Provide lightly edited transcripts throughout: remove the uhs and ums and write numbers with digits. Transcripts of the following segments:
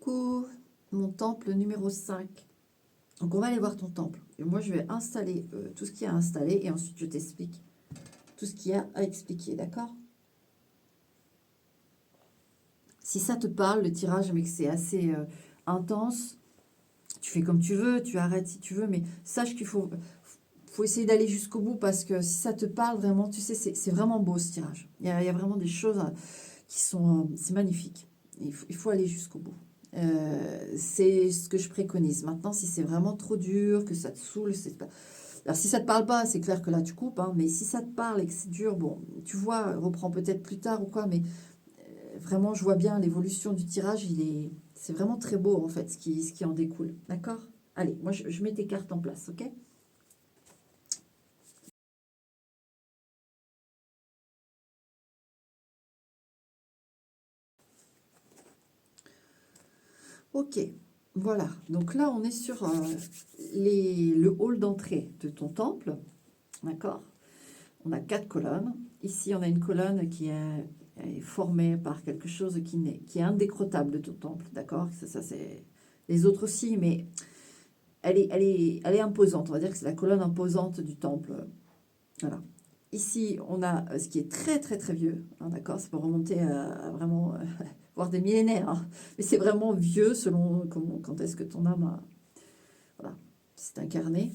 Coucou, mon temple numéro 5. Donc on va aller voir ton temple. Et moi je vais installer tout ce qu'il y a à installer et ensuite je t'explique tout ce qu'il y a à expliquer, d'accord? Si ça te parle, le tirage, mais que c'est assez intense, tu fais comme tu veux, tu arrêtes si tu veux, mais sache qu'il faut essayer d'aller jusqu'au bout parce que si ça te parle vraiment, tu sais, c'est vraiment beau ce tirage. Il y a vraiment des choses qui sont... c'est magnifique. Il faut aller jusqu'au bout. C'est ce que je préconise. Maintenant, si c'est vraiment trop dur, que ça te saoule, c'est pas... Alors, si ça te parle pas, c'est clair que là, tu coupes, hein, mais si ça te parle et que c'est dur, bon, tu vois, reprends peut-être plus tard ou quoi, mais vraiment, je vois bien l'évolution du tirage, c'est vraiment très beau, en fait, ce qui en découle. D'accord? Allez, moi, je mets tes cartes en place, ok? Ok, voilà. Donc là, on est sur le hall d'entrée de ton temple, d'accord? On a 4 colonnes. Ici, on a une colonne qui est formée par quelque chose qui est indécrottable de ton temple, d'accord? Ça c'est les autres aussi, mais elle est imposante. On va dire que c'est la colonne imposante du temple. Voilà. Ici, on a ce qui est très très très vieux, hein, d'accord? Ça peut remonter à vraiment, voire des millénaires, hein. Mais c'est vraiment vieux selon quand est-ce que ton âme a, voilà, c'est incarné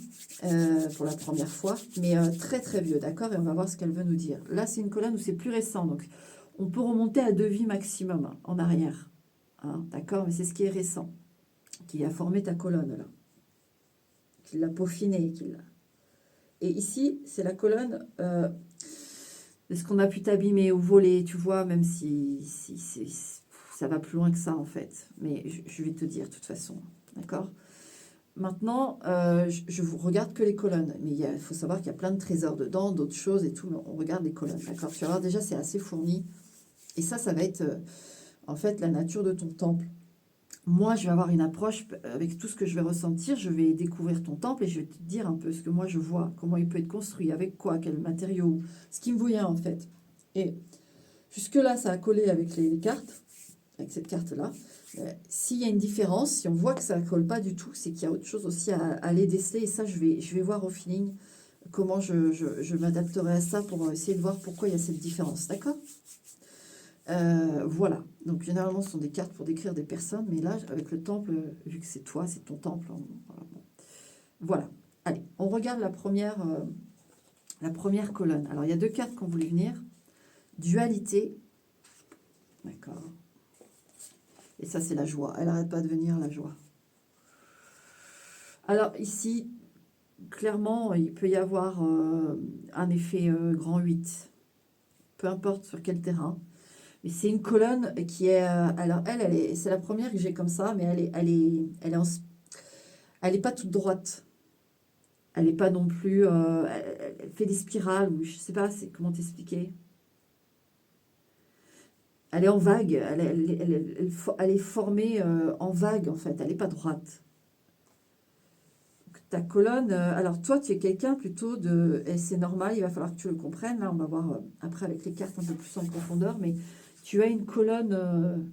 pour la première fois, mais très très vieux, d'accord? Et on va voir ce qu'elle veut nous dire. Là, c'est une colonne où c'est plus récent, donc on peut remonter à 2 vies maximum en arrière, hein, d'accord? Mais c'est ce qui est récent, qui a formé ta colonne là, qui l'a peaufiné, Et ici, c'est la colonne de ce qu'on a pu t'abîmer ou voler, tu vois, même si ça va plus loin que ça en fait. Mais je vais te dire de toute façon, d'accord? Maintenant, je vous regarde que les colonnes, mais il faut savoir qu'il y a plein de trésors dedans, d'autres choses et tout, mais on regarde les colonnes, d'accord? Tu vas voir, déjà, c'est assez fourni. Et ça va être, en fait, la nature de ton temple. Moi, je vais avoir une approche avec tout ce que je vais ressentir, je vais découvrir ton temple et je vais te dire un peu ce que moi je vois, comment il peut être construit, avec quoi, quels matériaux, ce qui me vient en fait. Et jusque-là, ça a collé avec les cartes, avec cette carte-là. S'il y a une différence, si on voit que ça ne colle pas du tout, c'est qu'il y a autre chose aussi à aller déceler. Et ça, je vais voir au feeling comment je m'adapterai à ça pour essayer de voir pourquoi il y a cette différence. D'accord? Voilà. Donc, généralement, ce sont des cartes pour décrire des personnes. Mais là, avec le temple, vu que c'est toi, c'est ton temple. Voilà. Bon. Voilà. Allez, on regarde la première colonne. Alors, il y a 2 cartes qu'on voulait venir. Dualité. D'accord. Et ça, c'est la joie. Elle n'arrête pas de venir, la joie. Alors, ici, clairement, il peut y avoir un effet grand 8. Peu importe sur quel terrain. Mais c'est une colonne qui est... alors, c'est la première que j'ai comme ça, mais elle est pas toute droite. Elle n'est pas non plus... elle fait des spirales, ou je sais pas comment t'expliquer. Elle est en vague. Elle est formée en vague, en fait. Elle n'est pas droite. Ta colonne, alors toi, tu es quelqu'un plutôt de, et c'est normal, il va falloir que tu le comprennes, là on va voir après avec les cartes un peu plus en profondeur, mais tu as une colonne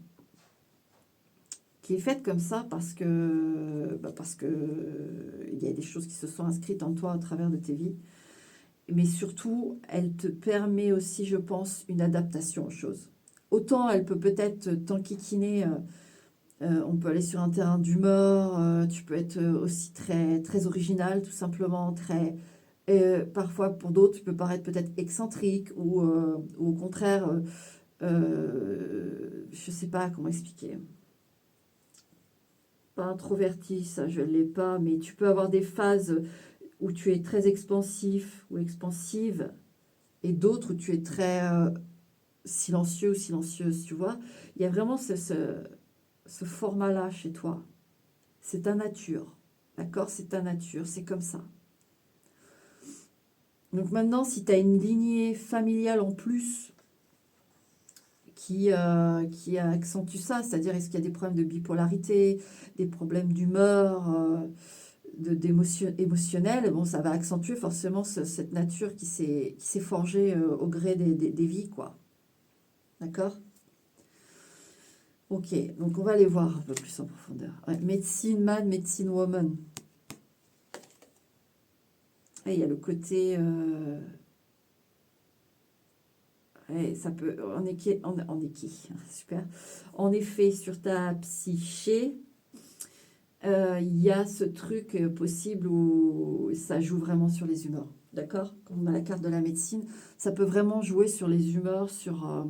qui est faite comme ça parce que il y a des choses qui se sont inscrites en toi à travers de tes vies, mais surtout, elle te permet aussi, je pense, une adaptation aux choses. Autant elle peut peut-être t'enquiquiner. On peut aller sur un terrain d'humeur, tu peux être aussi très, très original, tout simplement, très... parfois, pour d'autres, tu peux paraître peut-être excentrique ou au contraire, je ne sais pas comment expliquer. Pas introverti, ça je ne l'ai pas, mais tu peux avoir des phases où tu es très expansif ou expansive et d'autres où tu es très silencieux ou silencieuse, tu vois. Il y a vraiment ce format-là chez toi. C'est ta nature. D'accord? C'est ta nature. C'est comme ça. Donc maintenant, si tu as une lignée familiale en plus qui accentue ça, c'est-à-dire est-ce qu'il y a des problèmes de bipolarité, des problèmes d'humeur, émotionnelle, bon, ça va accentuer forcément cette nature qui s'est forgée au gré des vies, quoi. D'accord? Ok, donc on va aller voir un peu plus en profondeur. Ouais, médecine man, médecine woman. Et il y a le côté... ouais, ça peut... On est qui? Super. En effet, sur ta psyché, il y a ce truc possible où ça joue vraiment sur les humeurs. D'accord? Quand on a la carte de la médecine, ça peut vraiment jouer sur les humeurs, sur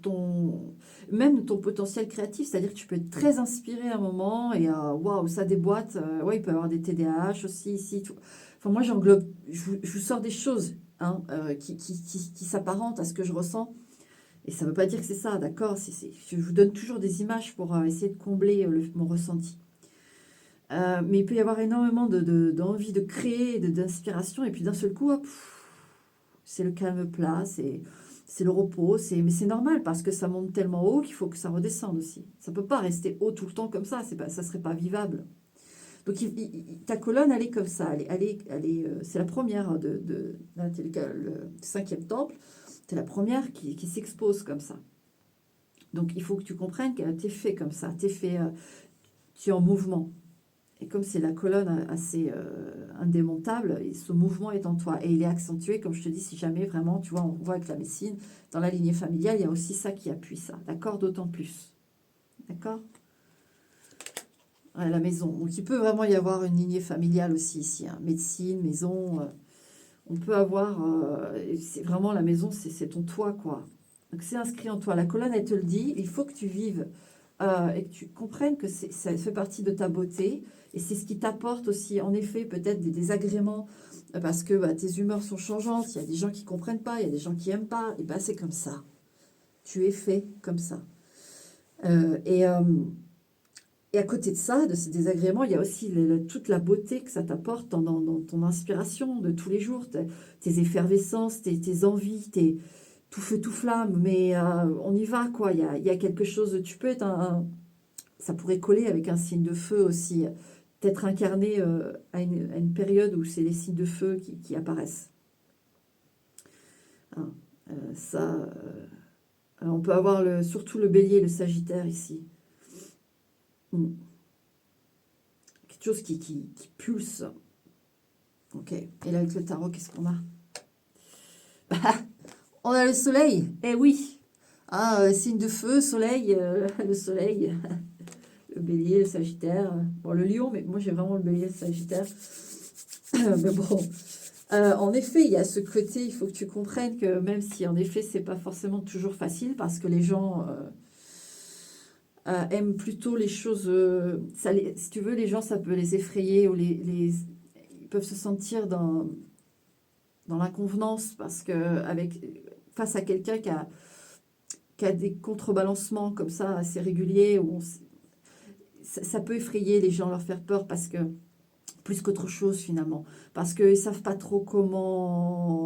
ton, même ton potentiel créatif, c'est-à-dire que tu peux être très inspiré à un moment et waouh, ça déboîte. Ouais, il peut y avoir des TDAH aussi ici. Tout. Enfin, moi, j'englobe, je vous sors des choses hein, qui s'apparentent à ce que je ressens. Et ça ne veut pas dire que c'est ça, d'accord? Je vous donne toujours des images pour essayer de combler mon ressenti. Mais il peut y avoir énormément d'envie de créer, d'inspiration, et puis d'un seul coup, hop, c'est le calme plat, c'est le repos, mais c'est normal parce que ça monte tellement haut qu'il faut que ça redescende aussi. Ça ne peut pas rester haut tout le temps comme ça, ça ne serait pas vivable. Donc ta colonne, elle est comme ça, c'est la première là, le cinquième temple, c'est la première qui s'expose comme ça. Donc il faut que tu comprennes que tu es fait comme ça, tu es en mouvement. Et comme c'est la colonne assez indémontable, et ce mouvement est en toi. Et il est accentué, comme je te dis, si jamais vraiment, tu vois, on voit avec la médecine, dans la lignée familiale, il y a aussi ça qui appuie ça. D'accord? D'autant plus. D'accord? Ouais, la maison. Donc il peut vraiment y avoir une lignée familiale aussi ici. Hein. Médecine, maison. On peut avoir... c'est vraiment la maison, c'est ton toit, quoi. Donc c'est inscrit en toi. La colonne, elle te le dit, il faut que tu vives et que tu comprennes que ça fait partie de ta beauté. Et c'est ce qui t'apporte aussi, en effet, peut-être des désagréments, parce que tes humeurs sont changeantes. Il y a des gens qui ne comprennent pas, il y a des gens qui n'aiment pas. Et bien, c'est comme ça. Tu es fait comme ça. Euh, et, euh, et à côté de ça, de ces désagréments, il y a aussi toute la beauté que ça t'apporte dans ton inspiration de tous les jours, tes effervescences, tes envies, tout feu, tout flamme. Mais on y va, quoi. Il y a quelque chose, tu peux être ça pourrait coller avec un signe de feu aussi, peut-être incarné à une période où c'est les signes de feu qui apparaissent. Hein, ça, on peut avoir surtout le bélier et le sagittaire ici. Quelque chose qui pulse. Ok. Et là, avec le tarot, qu'est-ce qu'on a? On a le soleil. Eh oui. Ah, signe de feu, soleil, le soleil. Le bélier, le sagittaire. Bon, le lion, mais moi j'ai vraiment le bélier, le sagittaire. Mais bon, en effet, il y a ce côté, il faut que tu comprennes que même si en effet, c'est pas forcément toujours facile parce que les gens aiment plutôt les choses. Si tu veux, les gens, ça peut les effrayer ou ils peuvent se sentir dans l'inconvenance parce que face à quelqu'un qui a des contrebalancements comme ça assez réguliers, ça peut effrayer les gens, leur faire peur parce que plus qu'autre chose finalement, parce qu'ils ne savent pas trop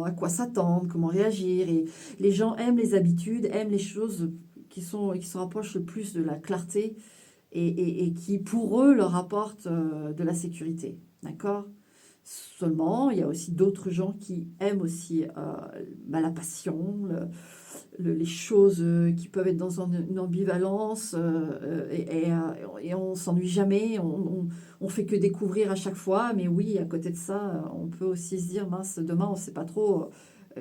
à quoi s'attendre, comment réagir, et les gens aiment les habitudes, aiment les choses qui se rapprochent le plus de la clarté et qui pour eux leur apportent de la sécurité, d'accord? Seulement, il y a aussi d'autres gens qui aiment aussi la passion, les choses qui peuvent être dans une ambivalence et on s'ennuie jamais, on fait que découvrir à chaque fois, mais oui, à côté de ça, on peut aussi se dire, mince, demain, on ne sait pas trop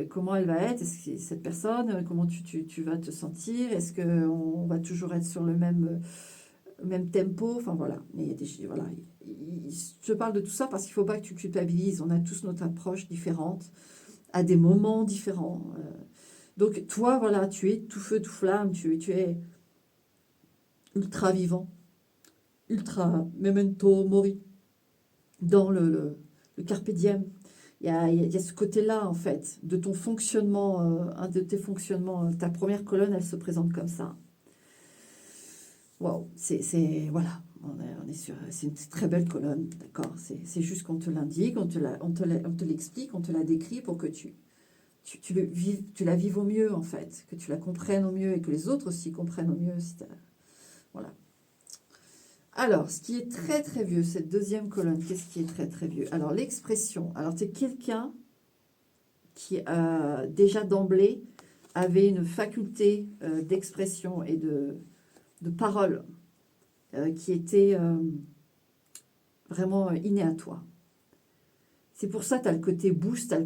comment elle va être, est-ce que cette personne, comment tu vas te sentir, est-ce qu'on va toujours être sur le même tempo, enfin voilà, mais il y a voilà. Je parle de tout ça parce qu'il ne faut pas que tu culpabilises, on a tous notre approche différente, à des moments différents. Donc toi, voilà, tu es tout feu, tout flamme, tu es ultra vivant, ultra memento mori, dans le carpe diem. Il y a ce côté-là, en fait, de ton fonctionnement, un de tes fonctionnements. Ta première colonne, elle se présente comme ça. Waouh, voilà, on est sur, c'est une très belle colonne, d'accord. C'est juste qu'on te l'indique, on te l'explique, on te la décrit pour que tu la vives au mieux, en fait, que tu la comprennes au mieux et que les autres aussi comprennent au mieux. Voilà. Alors, ce qui est très très vieux, cette deuxième colonne, qu'est-ce qui est très très vieux? Alors, l'expression. Alors, tu es quelqu'un qui, déjà d'emblée, avait une faculté d'expression et de parole qui était vraiment innée à toi. C'est pour ça que tu as le côté boost, t'as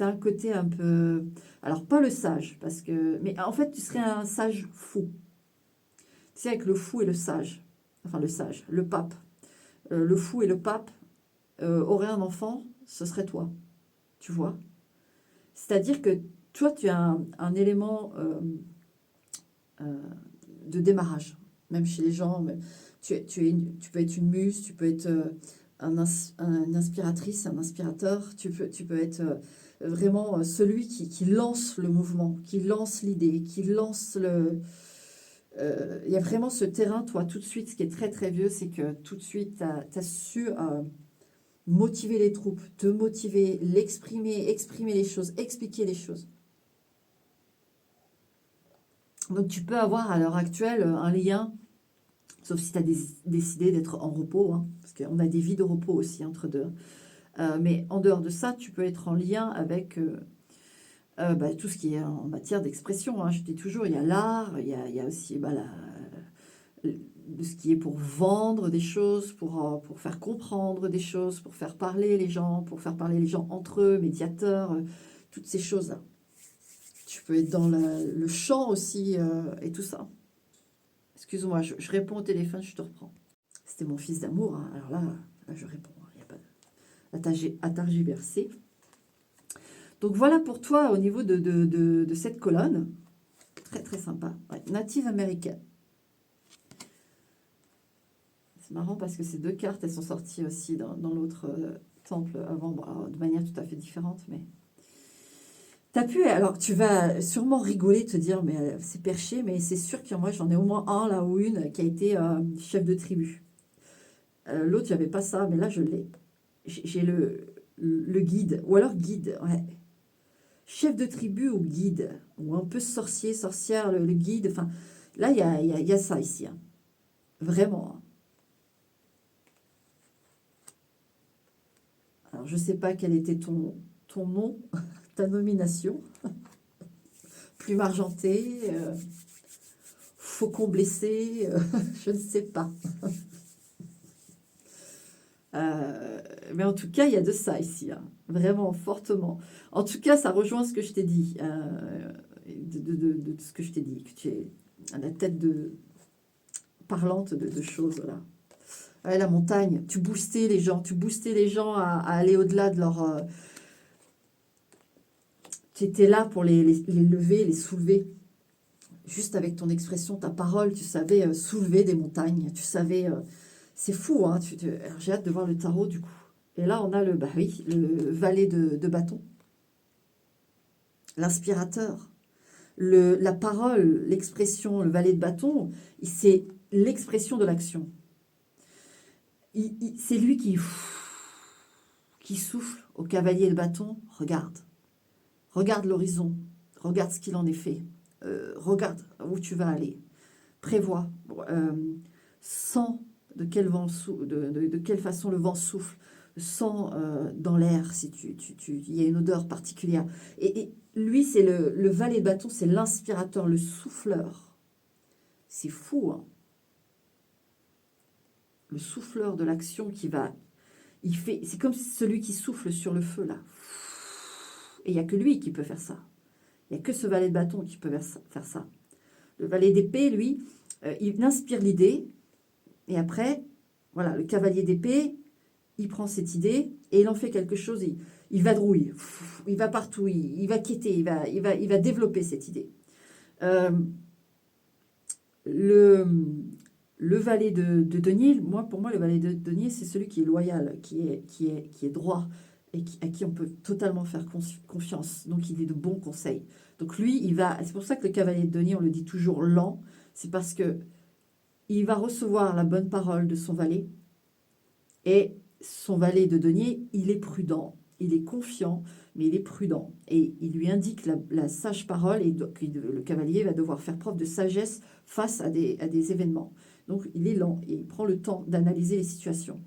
un côté un peu... Alors, pas le sage, parce que... Mais en fait, tu serais un sage fou. Tu sais, avec le fou et le sage. Enfin, le sage, le pape. Le fou et le pape auraient un enfant, ce serait toi. Tu vois? C'est-à-dire que toi, tu as un élément de démarrage. Même chez les gens, tu peux être une muse, tu peux être une inspiratrice, un inspirateur, tu peux être vraiment celui qui lance le mouvement, qui lance l'idée, qui lance le... Il y a vraiment ce terrain, toi, tout de suite, ce qui est très très vieux, c'est que tout de suite, tu as su motiver les troupes, te motiver, l'exprimer, exprimer les choses, expliquer les choses. Donc tu peux avoir à l'heure actuelle un lien, sauf si tu as décidé d'être en repos, hein, parce qu'on a des vies de repos aussi entre deux. Mais en dehors de ça, tu peux être en lien avec tout ce qui est en matière d'expression. Hein. Je dis toujours, il y a l'art, il y a aussi ce qui est pour vendre des choses, pour faire comprendre des choses, pour faire parler les gens, entre eux, médiateurs, toutes ces choses-là. Tu peux être dans le chant aussi et tout ça. Excuse-moi, je réponds au téléphone, je te reprends. C'était mon fils d'amour, hein. Alors là, je réponds, il n'y a pas à tergiverser. Donc voilà pour toi au niveau de cette colonne. Très très sympa. Ouais, native américaine. C'est marrant parce que ces deux cartes, elles sont sorties aussi dans l'autre temple avant, de manière tout à fait différente, mais... Alors tu vas sûrement rigoler, te dire, mais c'est perché, mais c'est sûr que moi j'en ai au moins un là ou une qui a été chef de tribu. L'autre, j'avais pas ça, mais là je l'ai. J'ai le guide, ou alors guide, ouais. Chef de tribu ou guide, ou un peu sorcier, sorcière, le guide, enfin, là il y a ça ici, hein. Vraiment. Hein. Alors je sais pas quel était ton nom, ta nomination. Plume argentée, faucon blessé, je ne sais pas. Mais en tout cas, il y a de ça ici, hein, vraiment fortement. En tout cas, ça rejoint ce que je t'ai dit, de ce que je t'ai dit, que tu es à la tête parlante de choses là. Ouais, la montagne, tu boostais les gens, à aller au-delà de leur... tu étais là pour les lever, les soulever. Juste avec ton expression, ta parole, tu savais soulever des montagnes, tu savais... c'est fou, hein, j'ai hâte de voir le tarot du coup. Et là, on a le valet de bâton. L'inspirateur. La parole, l'expression, le valet de bâton, c'est l'expression de l'action. C'est lui qui souffle au cavalier de bâton. Regarde l'horizon. Regarde ce qu'il en est fait. Regarde où tu vas aller. Prévois. Sens de quelle façon le vent souffle. Sens dans l'air si il y a une odeur particulière. Et lui, c'est le valet de bâton, c'est l'inspirateur, le souffleur. C'est fou, hein. Le souffleur de l'action c'est comme celui qui souffle sur le feu, là. Et il n'y a que lui qui peut faire ça. Il n'y a que ce valet de bâton qui peut faire ça. Le valet d'épée, lui, il inspire l'idée, et après, voilà, le cavalier d'épée, il prend cette idée, et il en fait quelque chose, il vadrouille, il va partout, il va quêter, il va développer cette idée. Le valet de denier, pour moi, le valet de denier, c'est celui qui est loyal, qui est droit, et à qui on peut totalement faire confiance. Donc, il est de bons conseils. Donc, lui, c'est pour ça que le cavalier de denier, on le dit toujours lent, c'est parce que il va recevoir la bonne parole de son valet, et son valet de denier, il est prudent, il est confiant, mais il est prudent. Et il lui indique la sage parole, et donc, le cavalier va devoir faire preuve de sagesse face à des événements. Donc, il est lent et il prend le temps d'analyser les situations.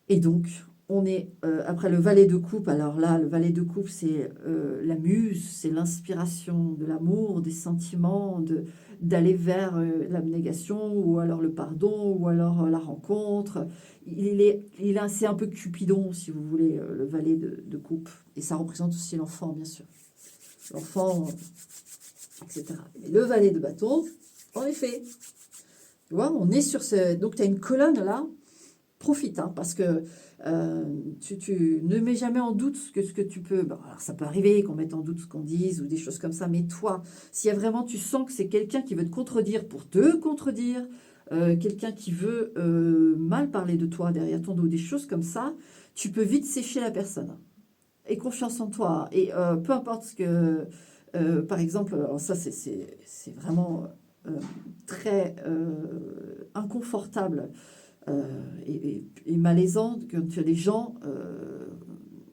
Et donc, On est après le valet de coupe. Alors là, le valet de coupe, c'est la muse, c'est l'inspiration de l'amour, des sentiments, d'aller vers l'abnégation, ou alors le pardon, ou alors la rencontre. C'est un peu Cupidon, si vous voulez, le valet de coupe. Et ça représente aussi l'enfant, bien sûr. L'enfant, etc. Et le valet de bâton, en effet, tu vois, on est sur ce... Donc, tu as une colonne là, profite, hein, parce que tu ne mets jamais en doute ce que tu peux. Bon, alors ça peut arriver qu'on mette en doute ce qu'on dise ou des choses comme ça, mais toi, s'il y a vraiment, tu sens que c'est quelqu'un qui veut te contredire pour te contredire, quelqu'un qui veut mal parler de toi derrière ton dos, des choses comme ça, tu peux vite sécher la personne. Et confiance en toi. Et peu importe ce que. Par exemple, alors ça, c'est vraiment très inconfortable et malaisant quand tu as des gens.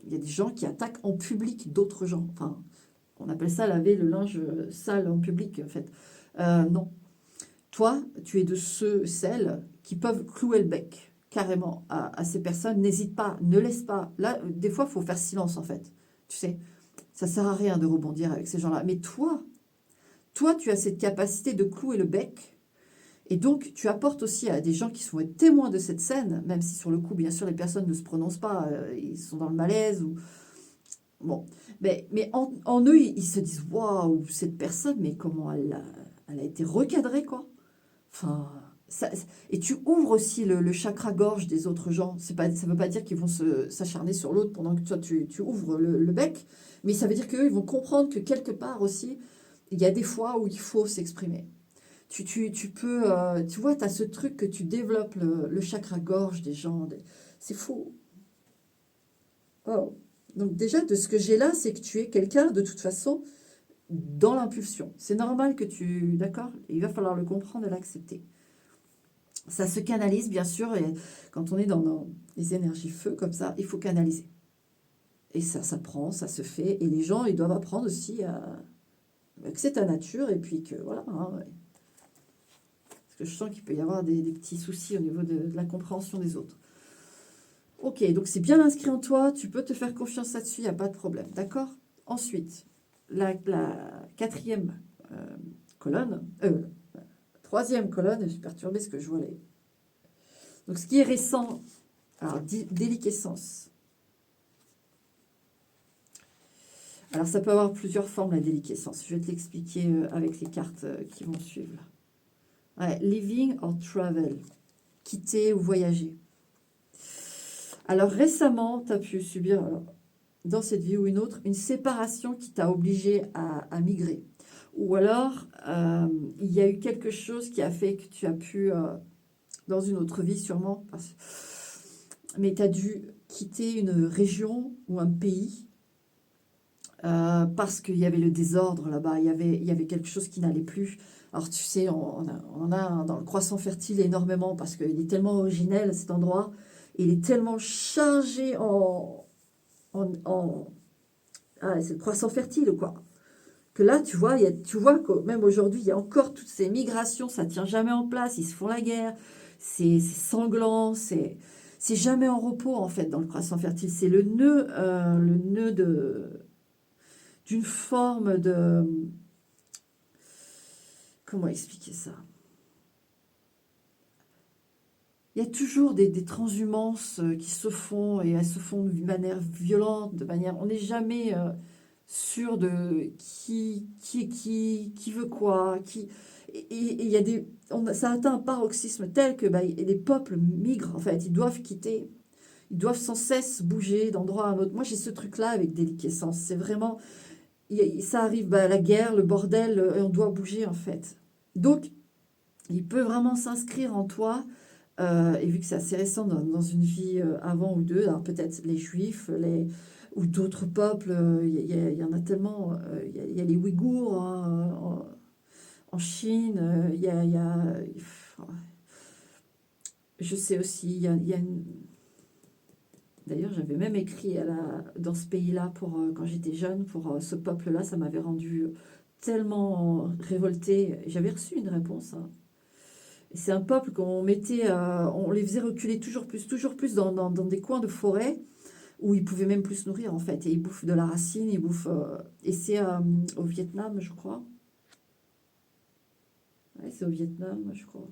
Il y a des gens qui attaquent en public d'autres gens. Enfin, on appelle ça laver le linge sale en public, en fait. Non. Toi, tu es de celles qui peuvent clouer le bec carrément à ces personnes. N'hésite pas, ne laisse pas. Là, des fois, il faut faire silence, en fait. Tu sais, ça sert à rien de rebondir avec ces gens-là. Mais toi, tu as cette capacité de clouer le bec. Et donc, tu apportes aussi à des gens qui sont témoins de cette scène, même si sur le coup, bien sûr, les personnes ne se prononcent pas, ils sont dans le malaise. Bon. Mais en eux, ils se disent, waouh, cette personne, mais comment elle a été recadrée, quoi. Enfin, et tu ouvres aussi le chakra gorge des autres gens. Ça ne veut pas dire qu'ils vont s'acharner sur l'autre pendant que toi, tu ouvres le bec, mais ça veut dire qu'eux, ils vont comprendre que quelque part aussi, il y a des fois où il faut s'exprimer. Tu peux, tu vois, tu as ce truc que tu développes le chakra gorge des gens. C'est fou. Oh. Donc déjà, de ce que j'ai là, c'est que tu es quelqu'un, de toute façon, dans l'impulsion. C'est normal que tu... D'accord? Il va falloir le comprendre et l'accepter. Ça se canalise, bien sûr, et quand on est dans les énergies feu comme ça, il faut canaliser. Et ça prend, ça se fait, et les gens, ils doivent apprendre aussi que c'est ta nature, et puis que voilà. Hein, ouais. Parce que je sens qu'il peut y avoir des petits soucis au niveau de la compréhension des autres. Ok, donc c'est bien inscrit en toi, tu peux te faire confiance là-dessus, il n'y a pas de problème, d'accord? Ensuite, la quatrième colonne, troisième colonne, je suis perturbée parce que je vois les... Donc ce qui est récent, alors déliquescence. Alors ça peut avoir plusieurs formes la déliquescence, je vais te l'expliquer avec les cartes qui vont suivre. Ouais, living or travel, quitter ou voyager. Alors récemment, tu as pu subir... dans cette vie ou une autre, une séparation qui t'a obligé à migrer. Ou alors, il y a eu quelque chose qui a fait que tu as pu, dans une autre vie sûrement, mais tu as dû quitter une région ou un pays parce qu'il y avait le désordre là-bas, il y avait quelque chose qui n'allait plus. Alors tu sais, on en a dans le croissant fertile énormément parce qu'il est tellement originel cet endroit, il est tellement chargé en c'est le croissant fertile, quoi. Que là, tu vois, tu vois que même aujourd'hui, il y a encore toutes ces migrations, ça ne tient jamais en place, ils se font la guerre, c'est sanglant, c'est jamais en repos, en fait, dans le croissant fertile. C'est le nœud d'une forme de... Comment expliquer ça? Il y a toujours des transhumances qui se font, et elles se font d'une manière violente, de manière... On n'est jamais... sûr de qui veut quoi, et il y a ça atteint un paroxysme tel que les peuples migrent, en fait, ils doivent quitter, ils doivent sans cesse bouger d'endroit à un autre. Moi, j'ai ce truc-là avec déliquescence, c'est vraiment, ça arrive, la guerre, le bordel, et on doit bouger, en fait. Donc, il peut vraiment s'inscrire en toi, et vu que c'est assez récent dans une vie avant ou deux, alors peut-être les juifs, ou d'autres peuples, il y en a tellement, il y a les Ouïghours hein, en Chine, je sais aussi, d'ailleurs j'avais même écrit dans ce pays-là quand j'étais jeune, pour ce peuple-là, ça m'avait rendu tellement révoltée, j'avais reçu une réponse, hein. Et c'est un peuple qu'on mettait, on les faisait reculer toujours plus dans des coins de forêt où ils pouvaient même plus se nourrir en fait. Et ils bouffent de la racine, ils bouffent. Et c'est au Vietnam, je crois. Ouais, c'est au Vietnam, je crois.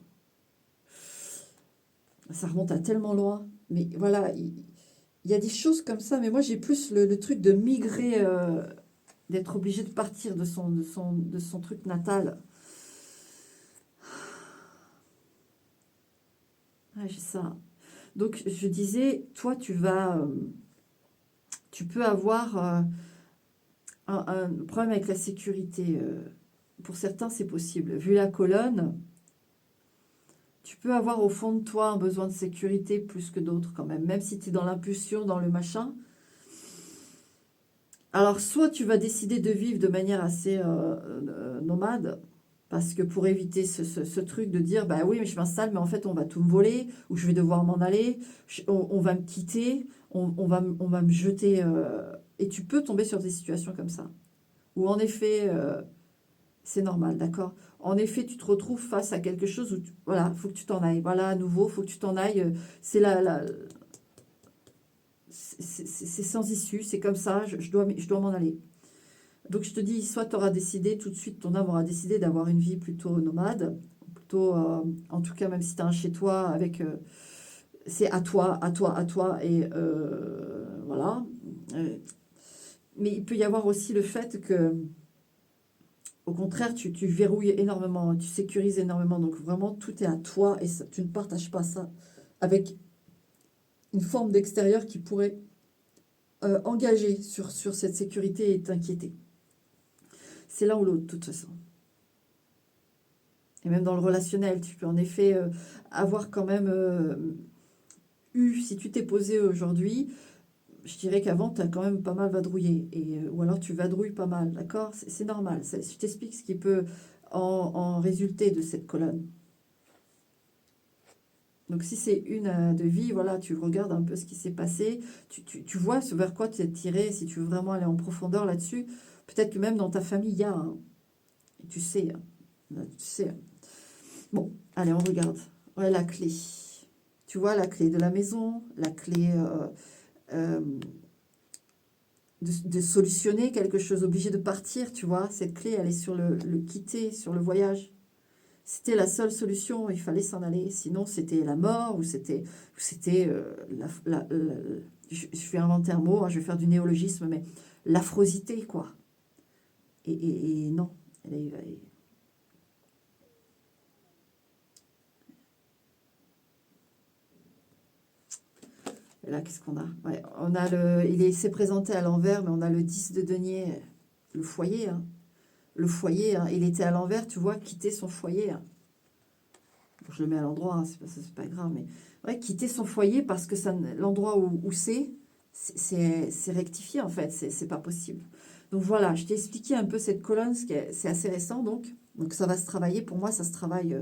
Ça remonte à tellement loin. Mais voilà, il y a des choses comme ça. Mais moi, j'ai plus le truc de migrer, d'être obligé de partir de son truc natal. Ouais, j'ai ça. Donc, je disais, toi, tu peux avoir un problème avec la sécurité. Pour certains, c'est possible. Vu la colonne, tu peux avoir au fond de toi un besoin de sécurité plus que d'autres quand même. Même si tu es dans l'impulsion, dans le machin. Alors, soit tu vas décider de vivre de manière assez nomade, parce que pour éviter ce truc de dire, bah oui, mais je m'installe, mais en fait, on va tout me voler, ou je vais devoir m'en aller, on va me quitter, on va me jeter. Et tu peux tomber sur des situations comme ça, où en effet, c'est normal, d'accord? En effet, tu te retrouves face à quelque chose où, voilà, faut que tu t'en ailles. Voilà, à nouveau, faut que tu t'en ailles. C'est c'est sans issue, c'est comme ça, je dois m'en aller. Donc je te dis, soit tu auras décidé, tout de suite, ton âme aura décidé d'avoir une vie plutôt nomade, plutôt, en tout cas, même si tu as un chez toi, avec, c'est à toi, à toi, à toi, et voilà. Euh, mais il peut y avoir aussi le fait que, au contraire, tu verrouilles énormément, tu sécurises énormément, donc vraiment tout est à toi et ça, tu ne partages pas ça avec une forme d'extérieur qui pourrait engager sur cette sécurité et t'inquiéter. C'est l'un ou l'autre, de toute façon. Et même dans le relationnel, tu peux en effet avoir quand même eu, si tu t'es posé aujourd'hui, je dirais qu'avant, tu as quand même pas mal vadrouillé. Ou alors tu vadrouilles pas mal, d'accord? C'est normal. Je t'explique ce qui peut en résulter de cette colonne. Donc si c'est une de vie, voilà, tu regardes un peu ce qui s'est passé, tu vois ce vers quoi tu es tiré, si tu veux vraiment aller en profondeur là-dessus. Peut-être que même dans ta famille, il y a, hein, et tu sais, hein, là, tu sais. Bon, allez, on regarde. Ouais, la clé. Tu vois, la clé de la maison, la clé euh, de solutionner quelque chose, obligé de partir, tu vois. Cette clé, elle est sur le quitter, sur le voyage. C'était la seule solution, il fallait s'en aller. Sinon, c'était la mort ou c'était je vais inventer un mot, hein, je vais faire du néologisme, mais l'affrosité, quoi. Et non. Et là, qu'est-ce qu'on a? Ouais, on a s'est présenté à l'envers, mais on a le 10 de denier, le foyer. Hein. Le foyer, hein, il était à l'envers, tu vois, quitter son foyer. Hein. Bon, je le mets à l'endroit, hein, c'est pas grave, mais ouais, quitter son foyer parce que l'endroit où c'est rectifié en fait, c'est pas possible. Donc voilà, je t'ai expliqué un peu cette colonne, c'est assez récent donc ça va se travailler. Pour moi, ça se travaille.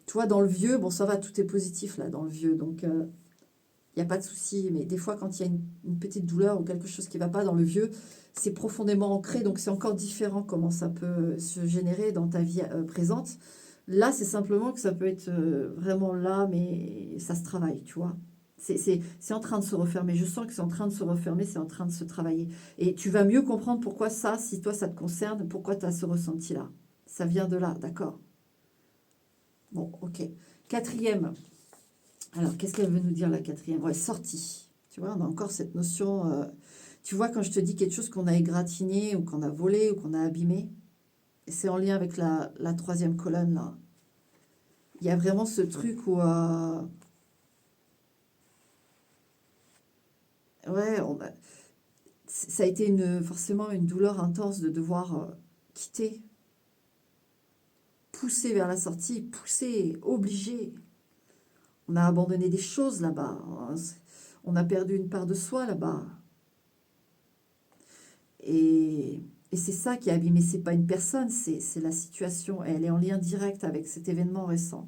Tu vois, dans le vieux, bon, ça va, tout est positif là dans le vieux, donc il n'y a pas de souci. Mais des fois, quand il y a une petite douleur ou quelque chose qui ne va pas dans le vieux, c'est profondément ancré, donc c'est encore différent comment ça peut se générer dans ta vie présente. Là, c'est simplement que ça peut être vraiment là, mais ça se travaille, tu vois. C'est en train de se refermer. Je sens que c'est en train de se refermer, c'est en train de se travailler. Et tu vas mieux comprendre pourquoi ça, si toi ça te concerne, pourquoi tu as ce ressenti-là. Ça vient de là, d'accord? Bon, ok. Quatrième. Alors, qu'est-ce qu'elle veut nous dire, la quatrième? Ouais, sortie. Tu vois, on a encore cette notion. Tu vois, quand je te dis quelque chose qu'on a égratigné, ou qu'on a volé, ou qu'on a abîmé, c'est en lien avec la troisième colonne, là. Il y a vraiment ce truc où. Ouais, ça a été forcément une douleur intense de devoir quitter, pousser vers la sortie, pousser, obligé. On a abandonné des choses là-bas. On a perdu une part de soi là-bas. Et, et c'est ça qui a abîmé. C'est pas une personne, c'est la situation. Et elle est en lien direct avec cet événement récent.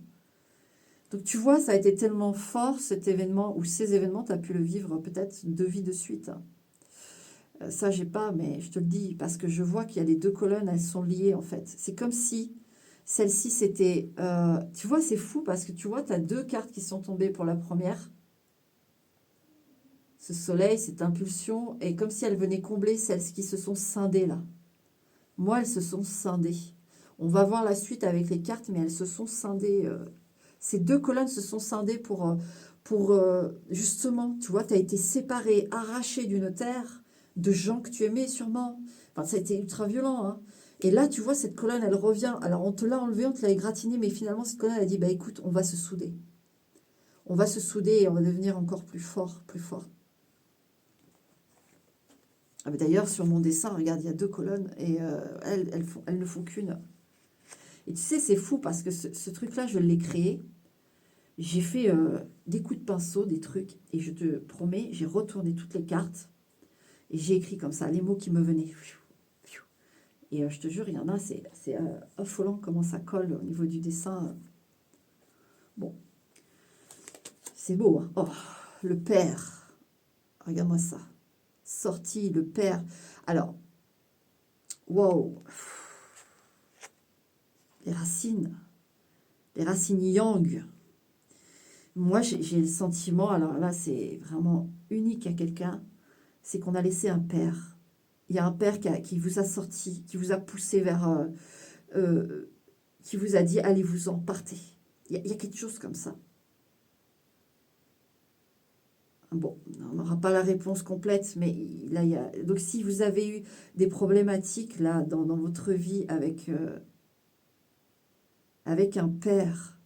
Donc tu vois, ça a été tellement fort cet événement, ou ces événements, tu as pu le vivre peut-être 2 vies de suite. Ça, j'ai pas, mais je te le dis, parce que je vois qu'il y a les deux colonnes, elles sont liées en fait. C'est comme si Celle-ci, c'était... tu vois, c'est fou parce que tu vois, tu as deux cartes qui sont tombées pour la première. Ce soleil, cette impulsion, et comme si elles venaient combler celles qui se sont scindées là. Moi, elles se sont scindées. On va voir la suite avec les cartes, mais elles se sont scindées. Ces deux colonnes se sont scindées pour justement, tu vois, tu as été séparé, arraché d'une terre, de gens que tu aimais sûrement. Enfin, ça a été ultra violent, hein. Et là, tu vois, cette colonne, elle revient. Alors, on te l'a enlevée, on te l'a égratignée, mais finalement, cette colonne, elle a dit, bah écoute, on va se souder. On va se souder et on va devenir encore plus fort, plus fort. Ah, d'ailleurs, sur mon dessin, regarde, il y a deux colonnes et elles ne font qu'une. Et tu sais, c'est fou parce que ce truc-là, je l'ai créé. J'ai fait des coups de pinceau, des trucs, et je te promets, j'ai retourné toutes les cartes et j'ai écrit comme ça les mots qui me venaient. Et je te jure, il y en a, c'est affolant comment ça colle au niveau du dessin. Bon, c'est beau, hein. Oh, le père. Regarde-moi ça. Sorti, le père. Alors, wow. Les racines yang. Moi, j'ai le sentiment, alors là, c'est vraiment unique à quelqu'un, c'est qu'on a laissé un père. Il y a un père qui vous a sorti, qui vous a poussé vers... qui vous a dit, allez-vous-en, partez. Il y a quelque chose comme ça. Bon, on n'aura pas la réponse complète, mais là, il y a... Donc, si vous avez eu des problématiques, là, dans votre vie avec un père,